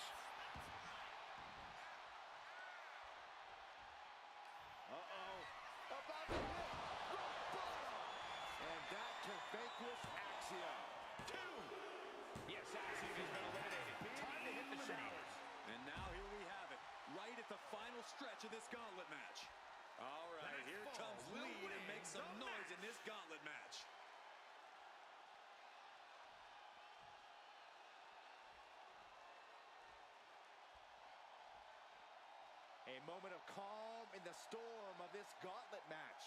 Uh-oh. About to hit. Rock bottom. And that can vanquish Axiom. 2. Yes, Axiom has been eliminated. Time to hit the showers. And now here we have it, right at the final stretch of this gauntlet match. All right, here comes Lead and makes some noise in this gauntlet match. A moment of calm in the storm of this gauntlet match.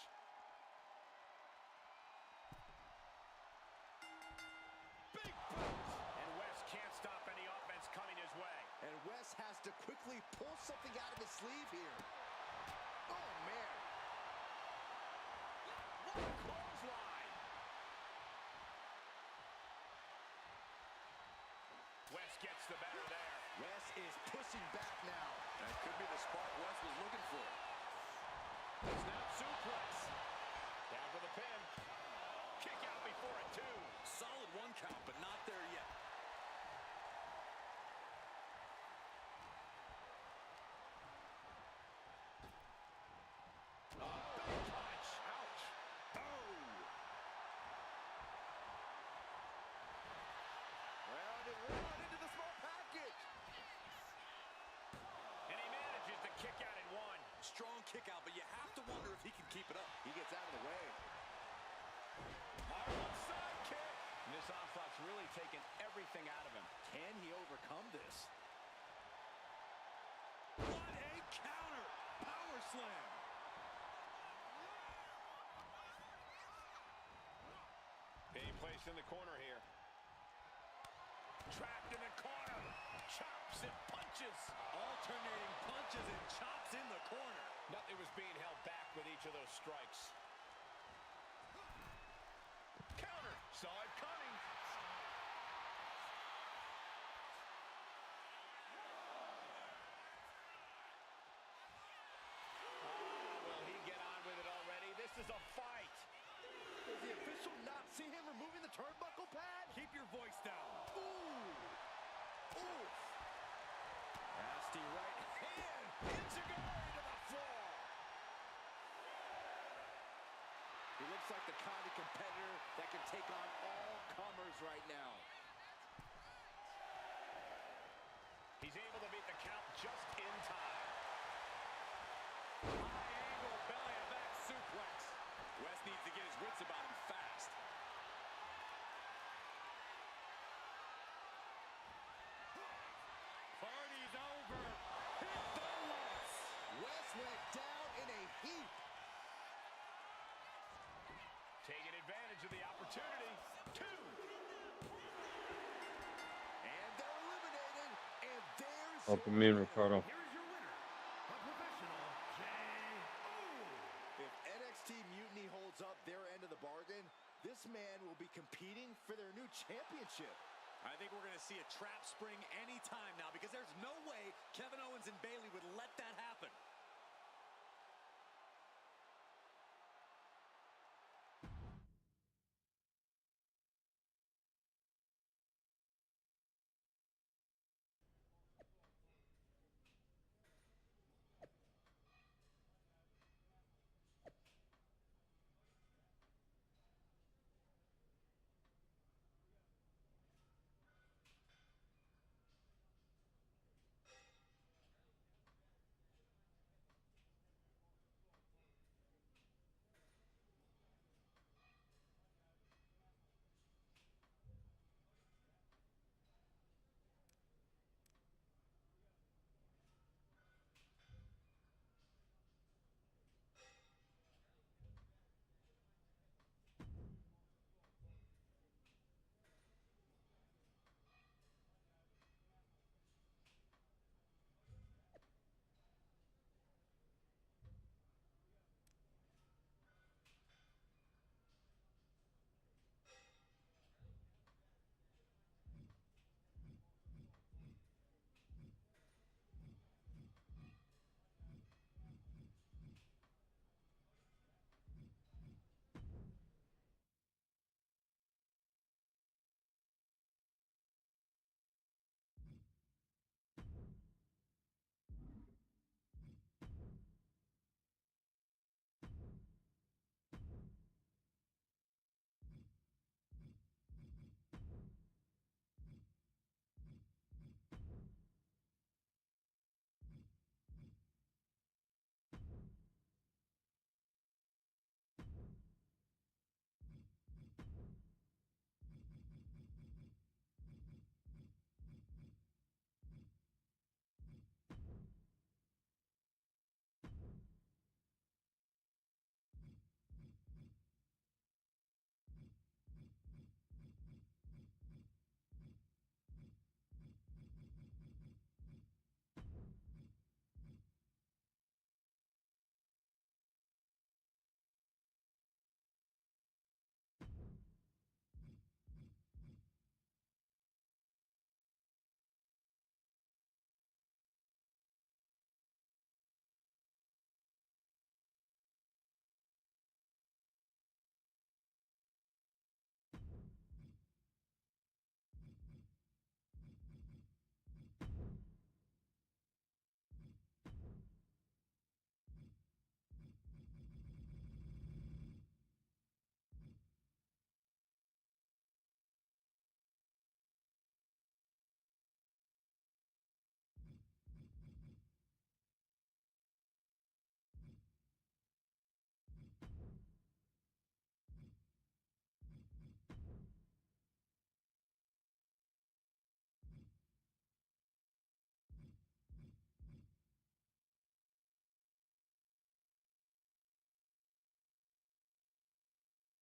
Big boots. And West can't stop any offense coming his way. And Wes has to quickly pull something out of his sleeve here. Oh, man. What a clothesline. West gets the better there. Wes is pushing back now. That could be the spark Wes was looking for. Snap suplex. Down for the pin. Kick out before a 2. Solid 1 count, but not there yet. Big punch. Ouch. Oh. Well, it went into the small package. And he manages to kick out in 1. Strong kick out, but you have to wonder if he can keep it up. He gets out of the way. Harlem sidekick. And this onslaught's really taken everything out of him. Can he overcome this? What a counter! Power slam! Being placed in the corner here. Trapped in the corner. Chops and punches. Alternating punches and chops in the corner. Nothing was being held back with each of those strikes. Counter. Saw it coming. Will he get on with it already? This is a fight. Does the official not see him removing the turnbuckle pad? Keep your voice down. Ooh. Ooh. Nasty right hand. Enziguri to the floor. He looks like the kind of competitor that can take on all comers right now. He's able to beat the count just in time. High angle belly to back suplex. Wes needs to get his wits about him fast. Party's over. went down in a heap. Taking advantage of the opportunity. 2. And they're eliminated. And there's Welcome your in, winner. Ricardo. Here's your winner, the professional J.O. If NXT Mutiny holds up their end of the bargain, this man will be competing for their new championship. I think we're going to see a trap spring anytime now because there's no way Kevin Owens and Bayley would let that happen.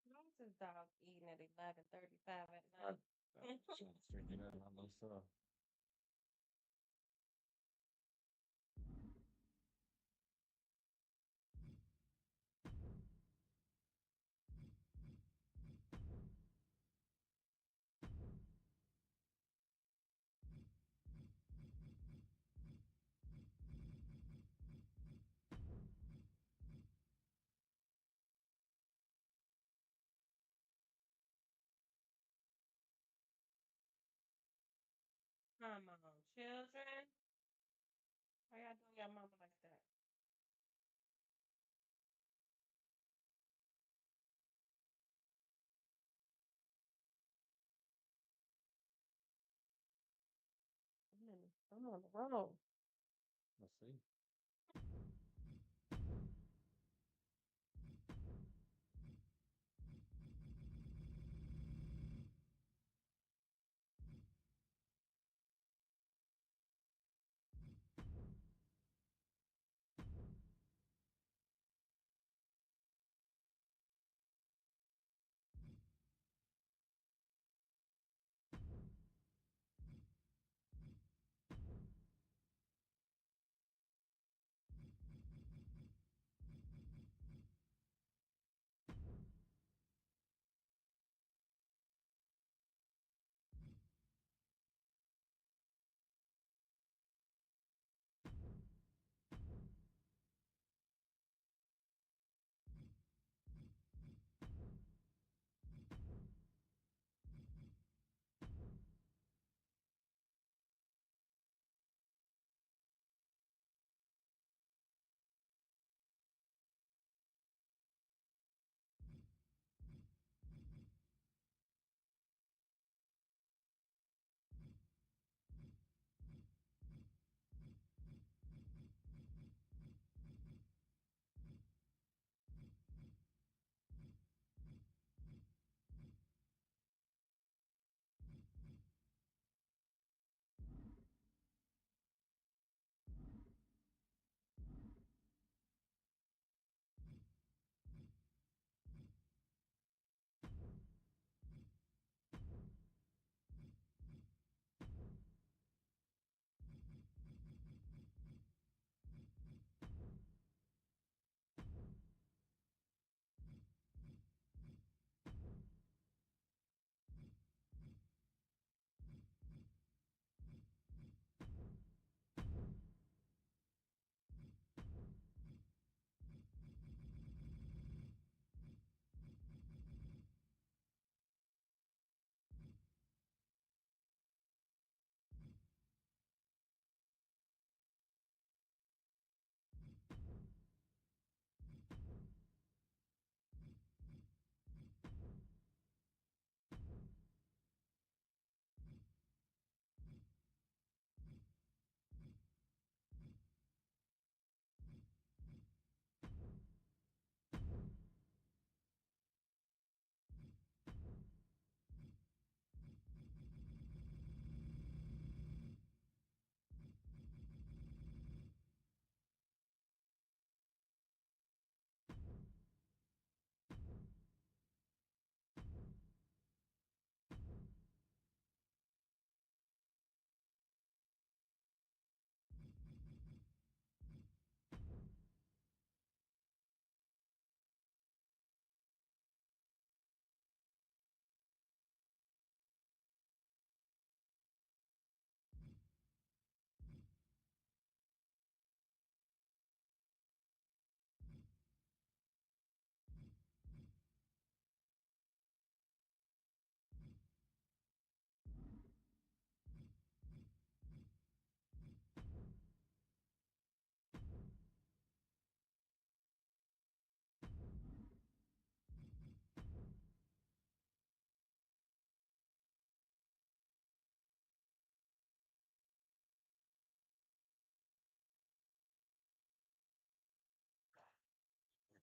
Why is this dog eating at 11:35 at night? I'm trying to figure that out myself. Come on, children. Why y'all doing your mama like that? I'm on the road. Let's see.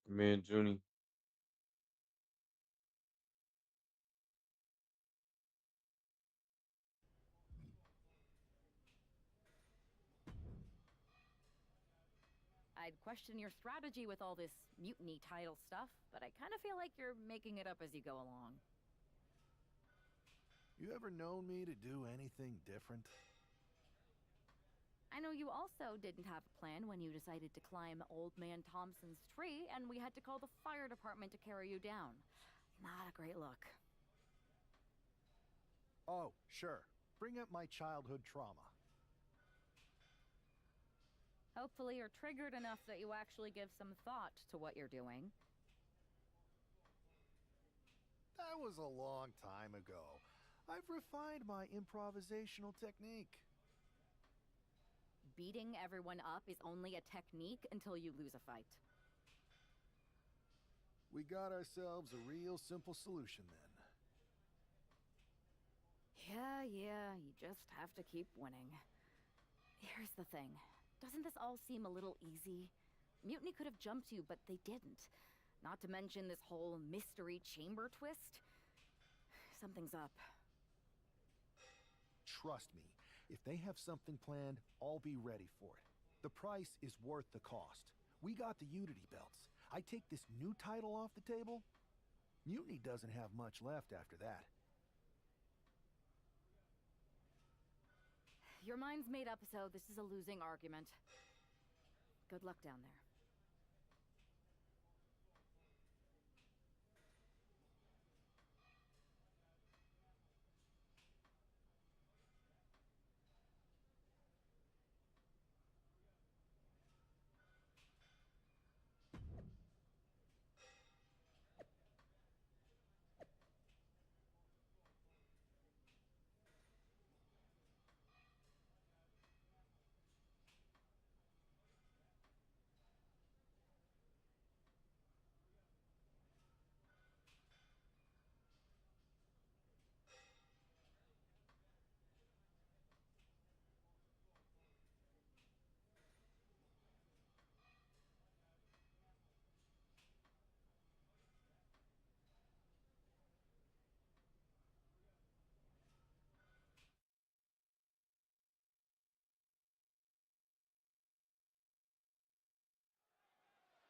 Man, Junie. I'd question your strategy with all this mutiny title stuff, but I kind of feel like you're making it up as you go along. You ever known me to do anything different? I know you also didn't have a plan when you decided to climb Old Man Thompson's tree, and we had to call the fire department to carry you down. Not a great look. Oh, sure. Bring up my childhood trauma. Hopefully you're triggered enough that you actually give some thought to what you're doing. That was a long time ago. I've refined my improvisational technique. Beating everyone up is only a technique until you lose a fight. We got ourselves a real simple solution then. Yeah, you just have to keep winning. Here's the thing. Doesn't this all seem a little easy? Mutiny could have jumped you, but they didn't. Not to mention this whole mystery chamber twist. Something's up. Trust me, if they have something planned, I'll be ready for it. The price is worth the cost. We got the Unity belts. I take this new title off the table, Mutiny doesn't have much left after that. Your mind's made up, so this is a losing argument. Good luck down there.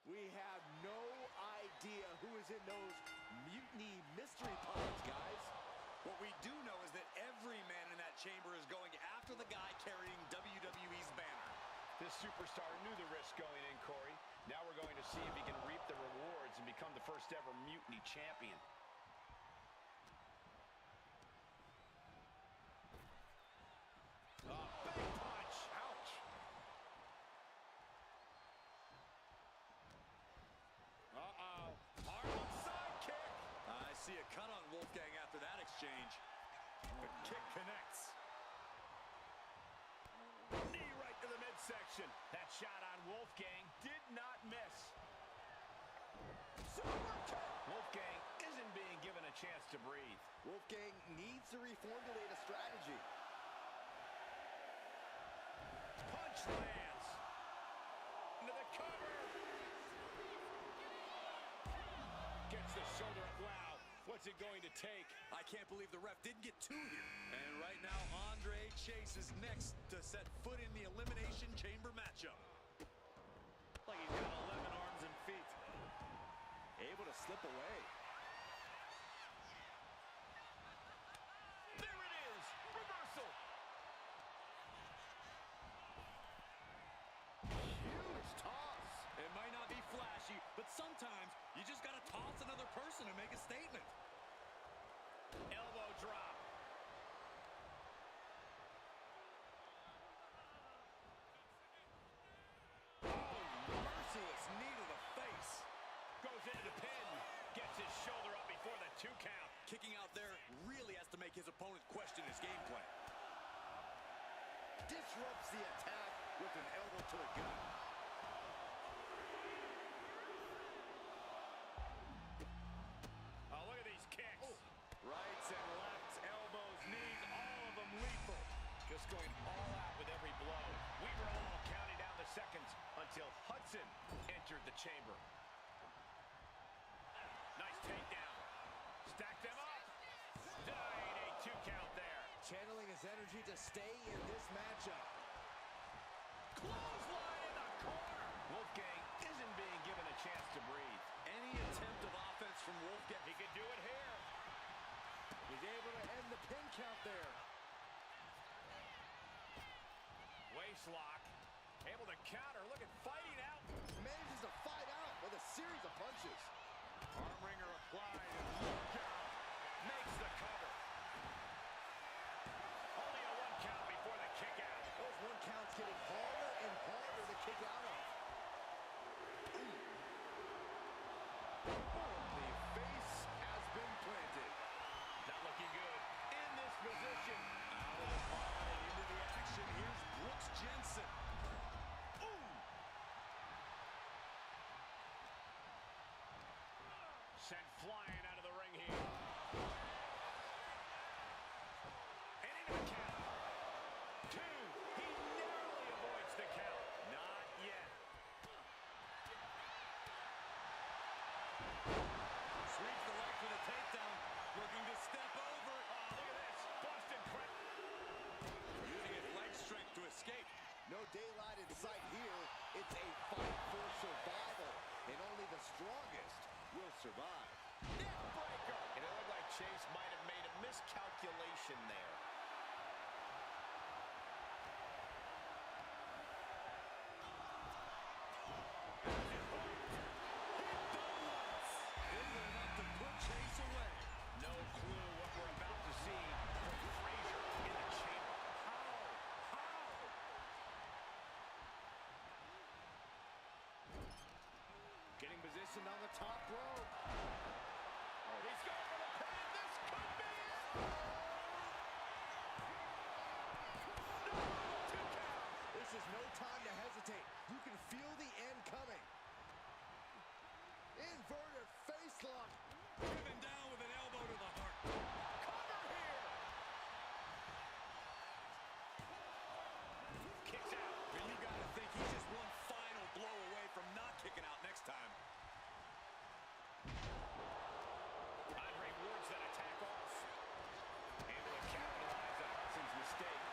We have no idea who is in those mutiny mystery pods, guys. What we do know is that every man in that chamber is going after the guy carrying WWE's banner. This superstar knew the risk going in, Corey. Now we're going to see if he can reap the rewards and become the first ever mutiny champion. Big punch. Ouch. Uh-oh. Harlem sidekick. I see a cut on Wolfgang after that exchange. The kick connects. Knee right to the midsection. That shot on Wolfgang did not miss. Super kick. Wolfgang isn't being given a chance to breathe. Wolfgang needs to reformulate a strategy. Punch lands. Into the cover. Gets the shoulder up. Wow. What's it going to take? I can't believe the ref didn't get two here. And right now, Andre Chase is next to set foot in the Elimination Chamber matchup. Like he's got 11 arms and feet. Able to slip away. There it is. Reversal. Huge toss. It might not be flashy, but sometimes you just got to toss another person to make a statement. Elbow drop. Merciless knee to the face. Goes into the pin. Gets his shoulder up before the 2 count. Kicking out there really has to make his opponent question his game plan. Disrupts the attack with an elbow to the gut. Oh, look at these kicks. Oh. Rights and lefts, elbows, knees, all of them lethal. Just going all out with every blow. We were all counting down the seconds until Hudson entered the chamber. channeling his energy to stay in this matchup. Clothesline in the corner. Wolfgang isn't being given a chance to breathe. Any attempt of offense from Wolfgang, He could do it here. He's able to end the pin count there. Waist lock. Able to counter. Look at fighting out. Manages to fight out with a series of punches. arm wringer applied, and look out. Makes the cover. Only a 1 count before the kick out. Those 1 counts getting harder and harder to kick out of. The face has been planted. Not looking good. In this position. Out of the pod and into the action. Here's Brooks Jensen. Sent flying out of the ring here. And into the count. 2. He narrowly avoids the count. Not yet. Sweeps the leg for the takedown. Looking to step over. Oh, look at this. Boston Crab. Using his leg strength to escape. No daylight in sight here. It's a fight for survival. And only the strongest will survive. Neck breaker. And it looked like Chase might have made a miscalculation there. Isn't enough to put Chase away. No clue what we're about to see from Frazier in the chamber. Getting positioned on the top rope. He's going for the pin. This could be it. No, 2 count. This is no time to hesitate. You can feel the end coming. Inverted face lock. Driven down with an elbow to the heart. Cover here. Kicks out. But you got to think he's just one final blow away from not kicking out next time. Andre wards that attack off. Able to capitalize on Hudson's mistake.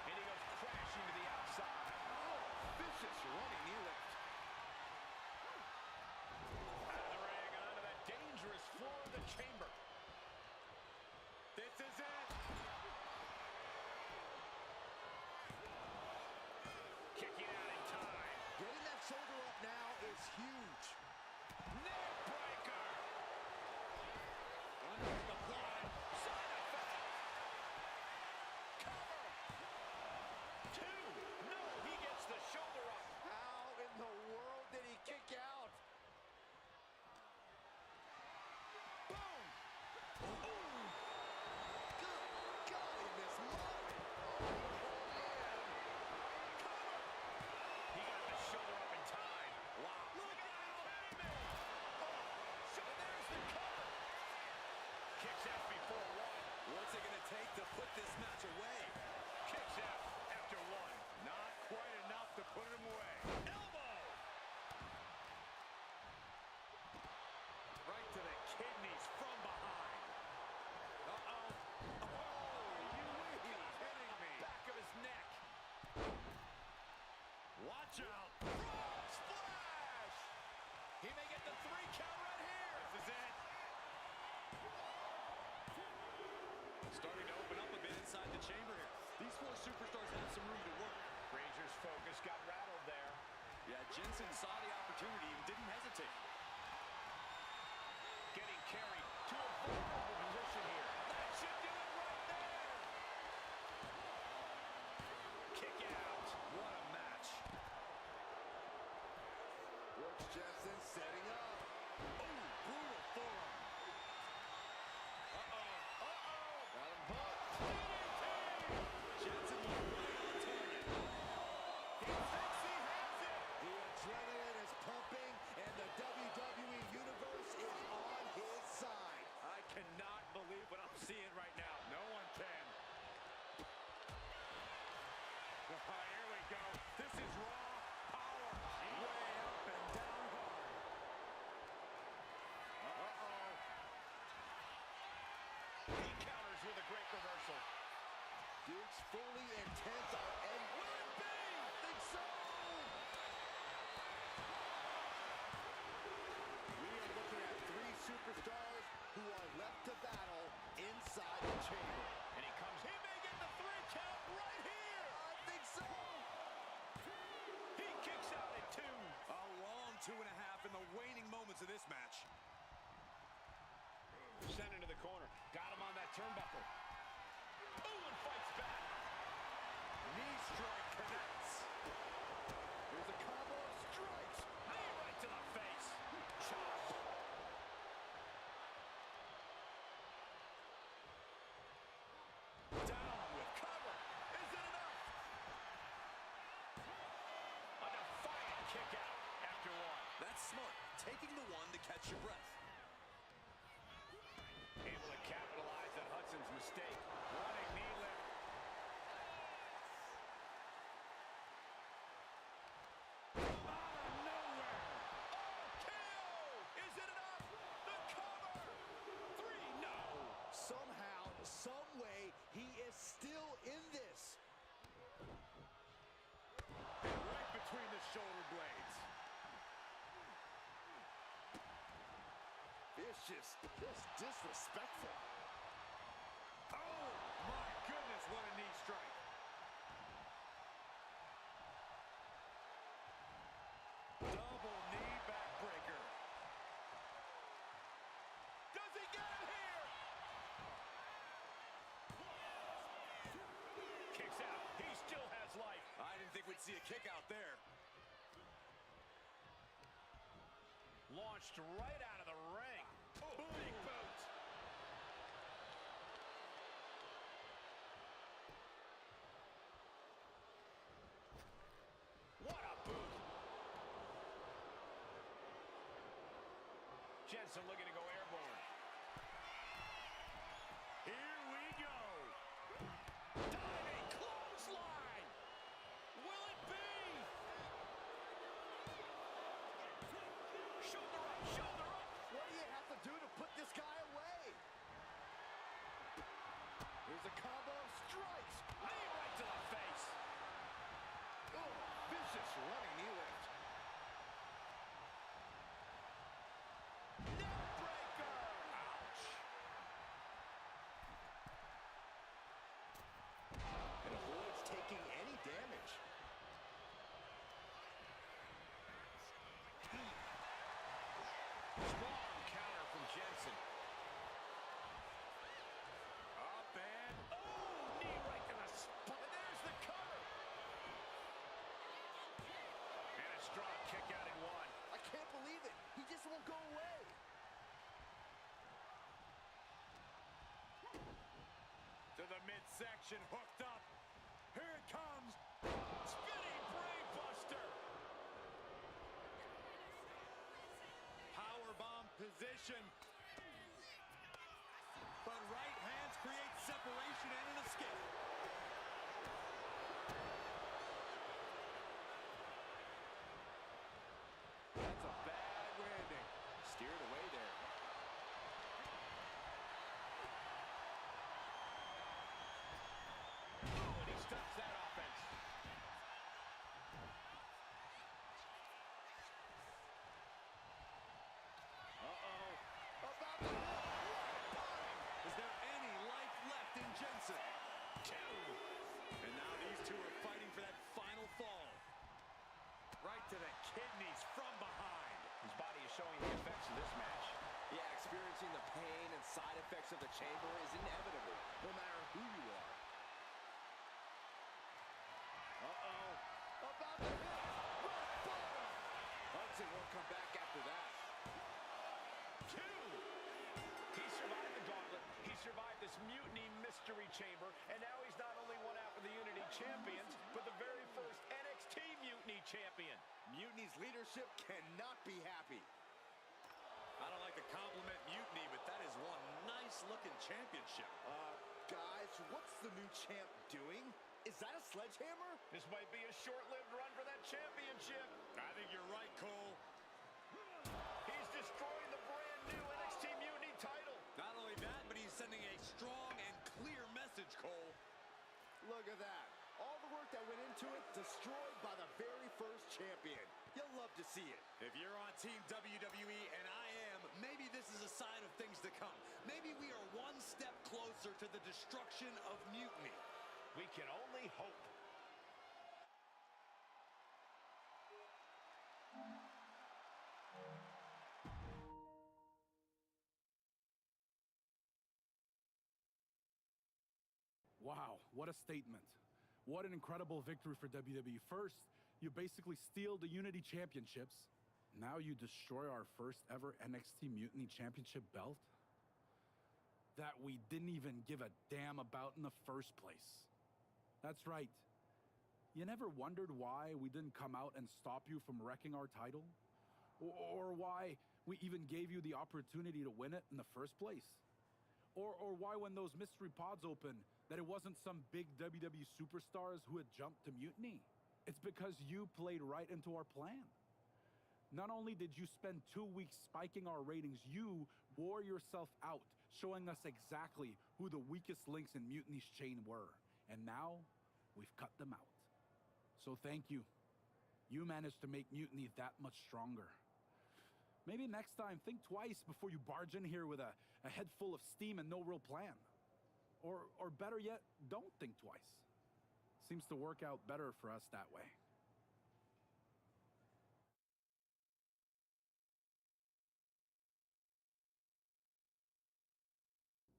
And he goes crashing to the outside. Oh, vicious running knee lift. Out of the ring and onto that dangerous floor of the chamber. This is it. Kicking out in time. Getting that shoulder up now is huge. Neck breaker. Under the applied. Side effect. Cover. 2. No, he gets the shoulder up. How in the world did he kick out? Boom! Ooh! Good golly, Miss Molly! Oh, man! He got the shoulder up in time. Wow. Look out! Oh, so there's the cover. Kicks out before 1. What's it going to take to put this match away? Kicks out after 1. Not quite enough to put him away. Elbow. Right to the kidneys from behind. Uh-oh. Oh, you kidding me? Back of his neck. Watch out. Frog splash. He may get the 3 count right here. This is it. Starting to open up a bit inside the chamber here. These 4 superstars have some room to work. Frazier's focus got rattled there. Yeah, Jensen saw the opportunity and didn't hesitate. Getting carried to a vulnerable position here. That should do it right there. Kick out. What a match. Brooks Jensen setting up. Ooh, brutal forearm. Got him bumped. Jensen was right on target. He thinks he has it. The adrenaline is pumping, and the Duke's fully intent on end. Will it be? I think so. We are looking at three superstars who are left to battle inside the chamber. And he comes. He may get the 3 count right here. I think so. He kicks out at 2. A long 2.5 in the waning moments of this match. Sent into the corner. Got him on that turnbuckle. Ooh, and fights back. Knee strike connects. There's a combo of strikes. Knee right to the face. Chop. Down with cover. Is it enough? A defiant kick out after 1. That's smart. Taking the one to catch your breath. Able to capitalize on Hudson's mistake. Running knee lift. Out of nowhere. Oh, KO! Is it enough? The cover! 3, no. Somehow, some way, he is still in this. And right between the shoulder blades. It's just disrespectful. Oh, my goodness, what a knee strike. Double knee backbreaker. Does he get it here? Kicks out. He still has life. I didn't think we'd see a kick out there. Launched right out of the ring. Oh, big boot. What a boot. Jensen looking to go airborne. Here we go. Diving clothesline. Will it be? Shoulder up, shoulder up. What do you have to do to put this guy away? There's a combo of strikes. Knee right to the face. Oh, vicious running knee lift. Neck breaker. Ouch. And avoids taking any damage. Strong counter from Jensen. Up and... Oh, knee right to the spine. And there's the cover. And a strong kick out in 1. I can't believe it. He just won't go away. To the midsection, hooked up. Here it comes. Spinning brain buster. Powerbomb position. But right hands create separation and an escape. That's a bad landing. Steered away there. Oh, and he stops that offense. Uh-oh. About to hit. Is there any life left in Jensen? 2. And now these two are fighting for that final fall. Right to the kidneys from behind. His body is showing the effects of this match. Yeah, experiencing the pain and side effects of the chamber is inevitable, no matter who you are. Uh-oh. About to hit. Rock bottom. Hudson won't come back after that. 2. He survived the gauntlet. He survived this mutiny mystery chamber. And now he's not only one half of the Unity champions, but the very first NXT Mutiny champion. Mutiny's leadership cannot be happy. I don't like to compliment Mutiny, but that is one nice-looking championship. Guys, what's the new champ doing? Is that a sledgehammer? This might be a short-lived run for that championship. I think you're right, Cole. He's destroying the brand new NXT Mutiny title. Not only that, but he's sending a strong and clear message, Cole. Look at that. All the work that went into it, destroyed by the very first champion. You'll love to see it. If you're on Team WWE, and I am, maybe this is a sign of things to come. Maybe we are one step closer to the destruction of Mutiny. We can only hope. Wow, what a statement. What an incredible victory for WWE. First, you basically steal the Unity Championships. Now you destroy our first ever NXT Mutiny Championship belt that we didn't even give a damn about in the first place. That's right. You never wondered why we didn't come out and stop you from wrecking our title? Or why we even gave you the opportunity to win it in the first place? Or why when those mystery pods opened, that it wasn't some big WWE superstars who had jumped to Mutiny? It's because you played right into our plan. Not only did you spend 2 weeks spiking our ratings, you wore yourself out, showing us exactly who the weakest links in Mutiny's chain were. And now, we've cut them out. So thank you. You managed to make Mutiny that much stronger. Maybe next time, think twice before you barge in here with a head full of steam and no real plan. Or better yet, don't think twice. Seems to work out better for us that way.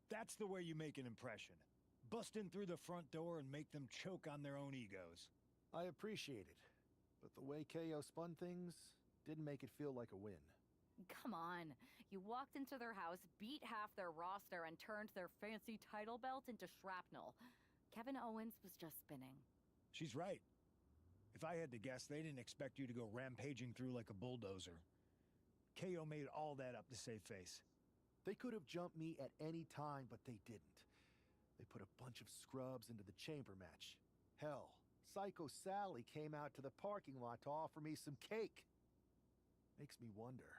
That's the way you make an impression. Bust in through the front door and make them choke on their own egos. I appreciate it, but the way KO spun things didn't make it feel like a win. Come on. You walked into their house, beat half their roster, and turned their fancy title belt into shrapnel. Kevin Owens was just spinning. She's right. If I had to guess, they didn't expect you to go rampaging through like a bulldozer. KO made all that up to save face. They could have jumped me at any time, but they didn't. They put a bunch of scrubs into the chamber match. Hell, Psycho Sally came out to the parking lot to offer me some cake. Makes me wonder.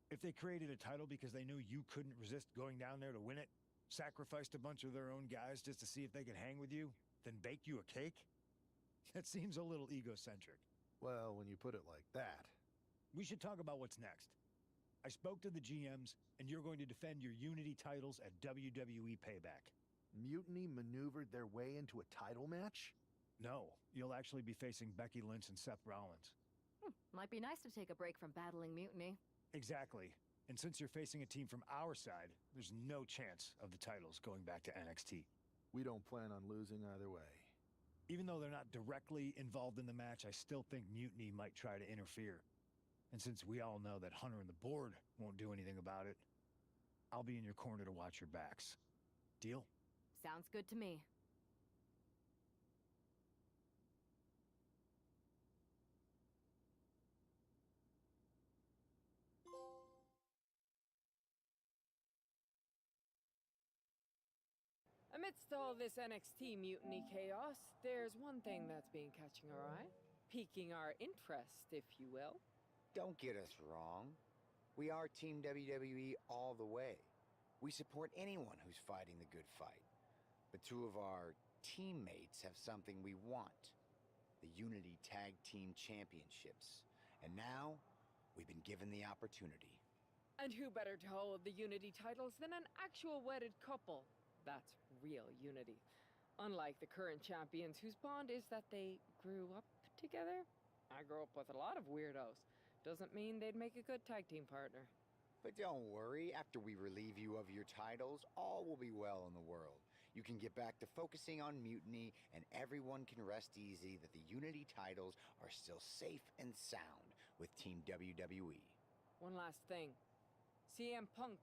If they created a title because they knew you couldn't resist going down there to win it, sacrificed a bunch of their own guys just to see if they could hang with you, then baked you a cake? That seems a little egocentric. Well, when you put it like that. We should talk about what's next. I spoke to the GMs, and you're going to defend your Unity titles at WWE Payback. Mutiny maneuvered their way into a title match? No, you'll actually be facing Becky Lynch and Seth Rollins. Might be nice to take a break from battling Mutiny. Exactly. And since you're facing a team from our side, there's no chance of the titles going back to NXT. We don't plan on losing either way. Even though they're not directly involved in the match, I still think Mutiny might try to interfere. And since we all know that Hunter and the board won't do anything about it, I'll be in your corner to watch your backs. Deal? Sounds good to me. Amidst all this NXT mutiny chaos, there's one thing that's been catching our eye, piquing our interest, if you will. Don't get us wrong. We are Team WWE all the way. We support anyone who's fighting the good fight. But two of our teammates have something we want. The Unity Tag Team Championships. And now, we've been given the opportunity. And who better to hold the Unity titles than an actual wedded couple? That's real unity. Unlike the current champions whose bond is that they grew up together. I grew up with a lot of weirdos. Doesn't mean they'd make a good tag team partner. But don't worry, after we relieve you of your titles, all will be well in the world. You can get back to focusing on Mutiny, and everyone can rest easy that the Unity titles are still safe and sound with Team WWE. One last thing. CM Punk,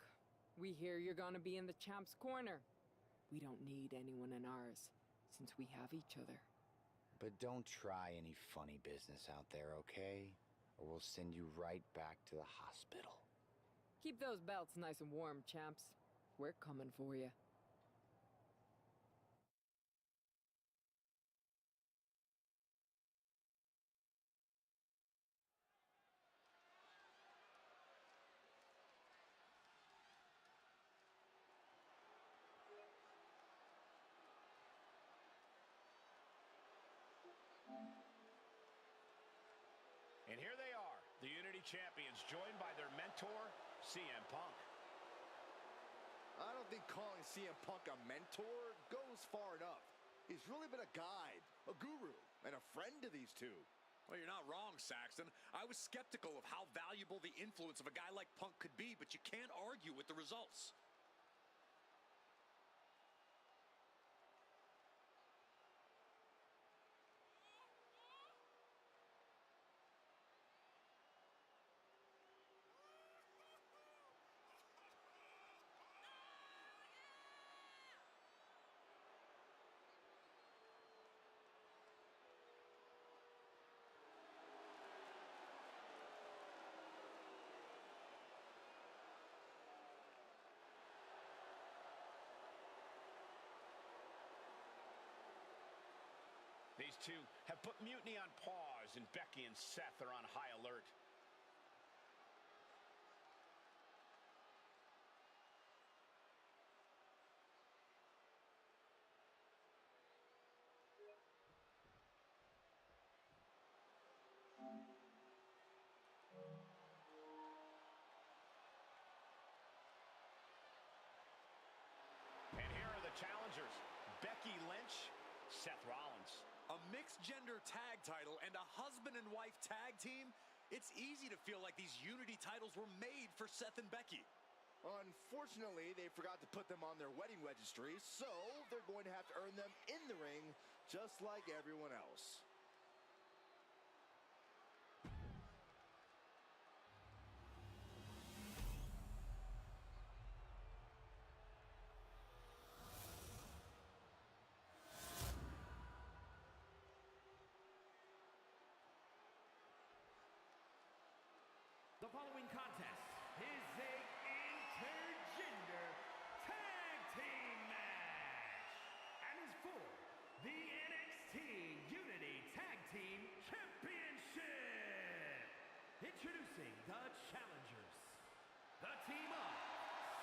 we hear you're gonna be in the champ's corner. We don't need anyone in ours, since we have each other. But don't try any funny business out there, okay? Or we'll send you right back to the hospital. Keep those belts nice and warm, champs. We're coming for you. champions, joined by their mentor, CM Punk. I don't think calling CM Punk a mentor goes far enough. He's really been a guide, a guru, and a friend to these two. Well, you're not wrong, Saxton. I was skeptical of how valuable the influence of a guy like Punk could be, but you can't argue with the results. These two have put Mutiny on pause, and Becky and Seth are on high alert. And here are the challengers, Becky Lynch, Seth Rollins. A mixed-gender tag title and a husband and wife tag team? It's easy to feel like these Unity titles were made for Seth and Becky. Unfortunately, they forgot to put them on their wedding registry, so they're going to have to earn them in the ring, just like everyone else. The following contest is a intergender tag team match and is for the NXT Unity Tag Team Championship. Introducing the challengers, the team of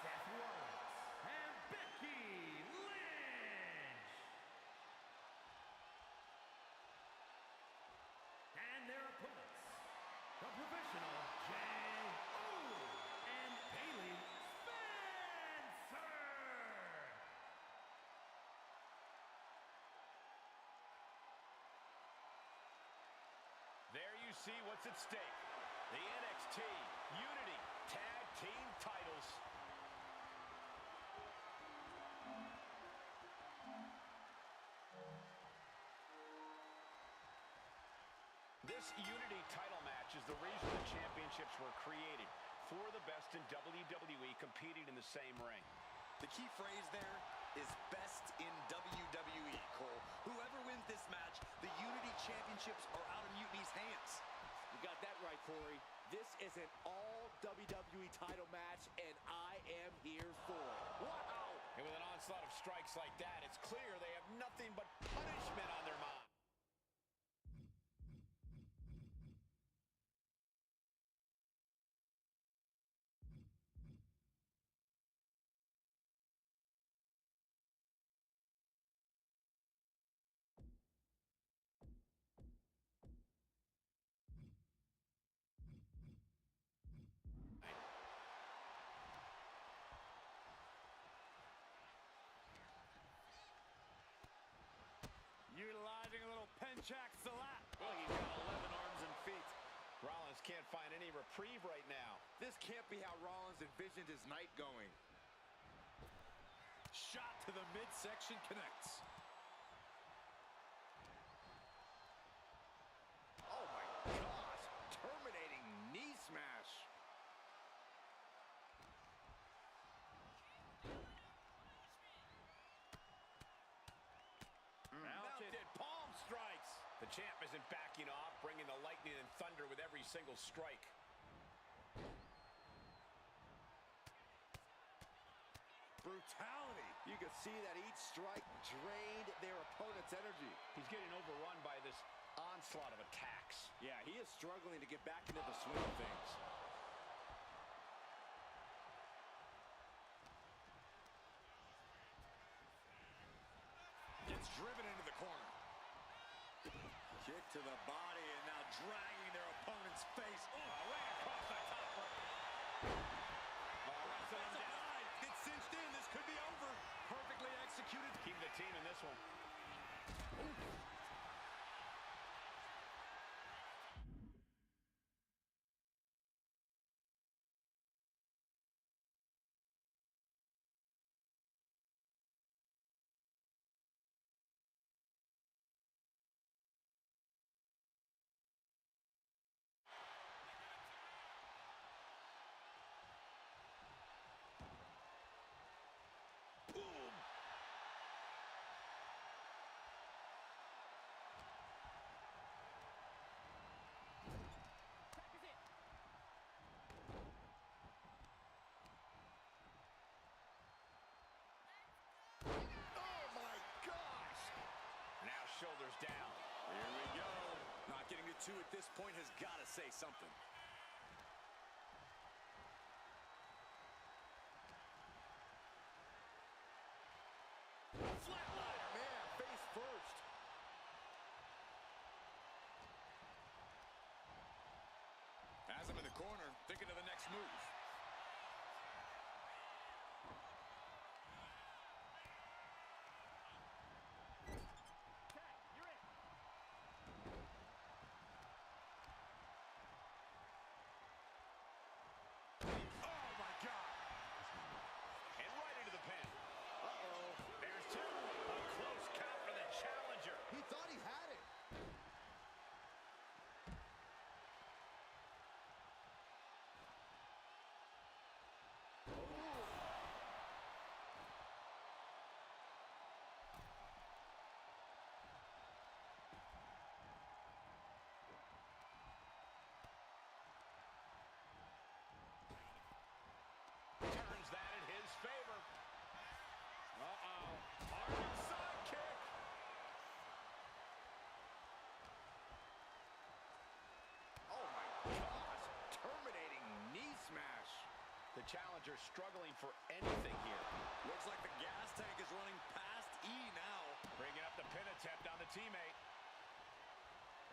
Seth Rollins and Becky Lynch. And their opponents, the professional J.O. and Bailey Spencer. There you see what's at stake. The NXT Unity Tag Team titles. This Unity title match is the reason the championships were created, for the best in WWE competing in the same ring. The key phrase there is best in WWE, Cole. Whoever wins this match, the Unity Championships are out of Mutiny's hands. You got that right, Corey. This is an all WWE title match, and I am here for it. Wow! And with an onslaught of strikes like that, it's clear they have nothing but punishment on their mind. Utilizing a little penchak salat. Well, he's got 11 arms and feet. Rollins can't find any reprieve right now. This can't be how Rollins envisioned his night going. Shot to the midsection connects. Oh my gosh! Terminating knee smash. Mounted palm strikes. The champ isn't backing off, bringing the lightning and thunder with every single strike. Brutality. You could see that each strike drained their opponent's energy. He's getting overrun by this onslaught of attacks. Yeah, he is struggling to get back into the swing of things. Gets driven into the corner. Kick to the body and now dragging their opponent's face. Right across two at this point has got to say something. Flatliner, man, face first. Has him in the corner, thinking of the next move. Oh, my God. And right into the pin. Uh-oh. There's two. A close count for the challenger. He thought he had it. Turns that in his favor. Uh-oh. Arm sidekick. Oh, my gosh. Terminating knee smash. The challenger struggling for anything here. Looks like the gas tank is running past E now. Bringing up the pin attempt on the teammate.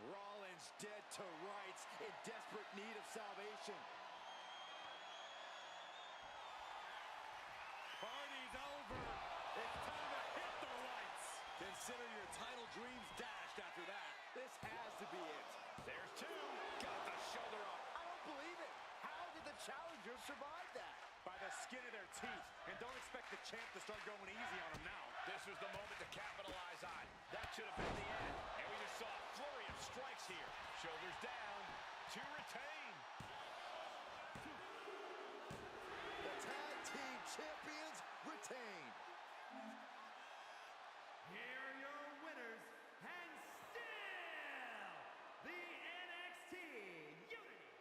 Rollins dead to rights, in desperate need of salvation. Party's over. It's time to hit the lights. Consider your title dreams dashed after that. This has to be it. There's two. Got the shoulder up. I don't believe it. How did the challenger survive that? By the skin of their teeth. And don't expect the champ to start going easy on him now. This was the moment to capitalize on. That should have been the end. And we just saw a flurry of strikes here. Shoulders down to retain. The tag team champions retain. Here are your winners, and still the NXT Unity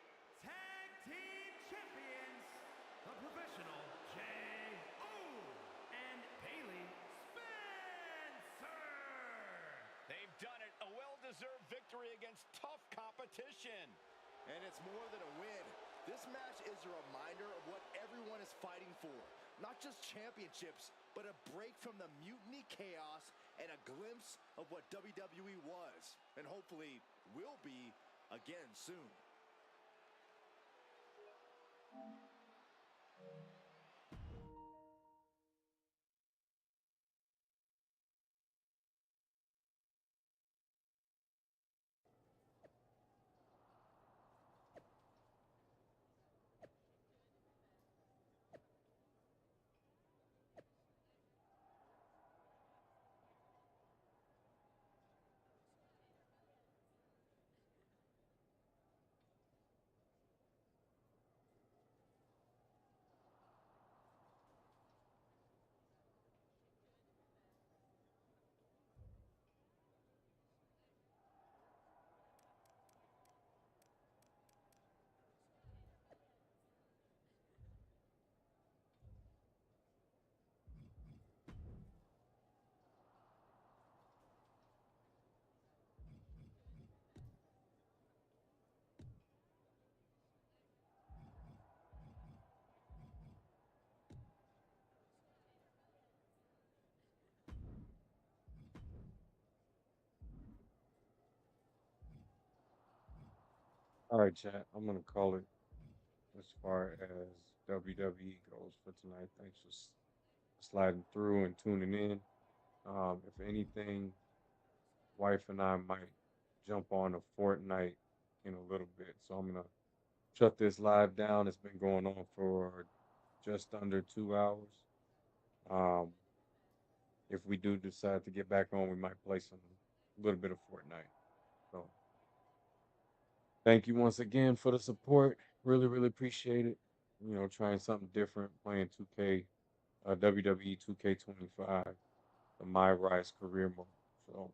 Tag Team Champions, the professional J.O. and Bailey Spencer. They've done it. A well-deserved victory against tough competition. And it's more than a win. This match is a reminder of what everyone is fighting for. Not just championships, but a break from the mutiny chaos and a glimpse of what WWE was, and hopefully will be again soon. All right, chat. I'm gonna call it as far as WWE goes for tonight. Thanks for sliding through and tuning in. If anything, wife and I might jump on a Fortnite in a little bit, so I'm gonna shut this live down. It's been going on for just under 2 hours. Um, if we do decide to get back on, we might play some a little bit of Fortnite. So thank you once again for the support. Really, really appreciate it. Trying something different, playing 2K, WWE 2K25, the My Rise career mode. So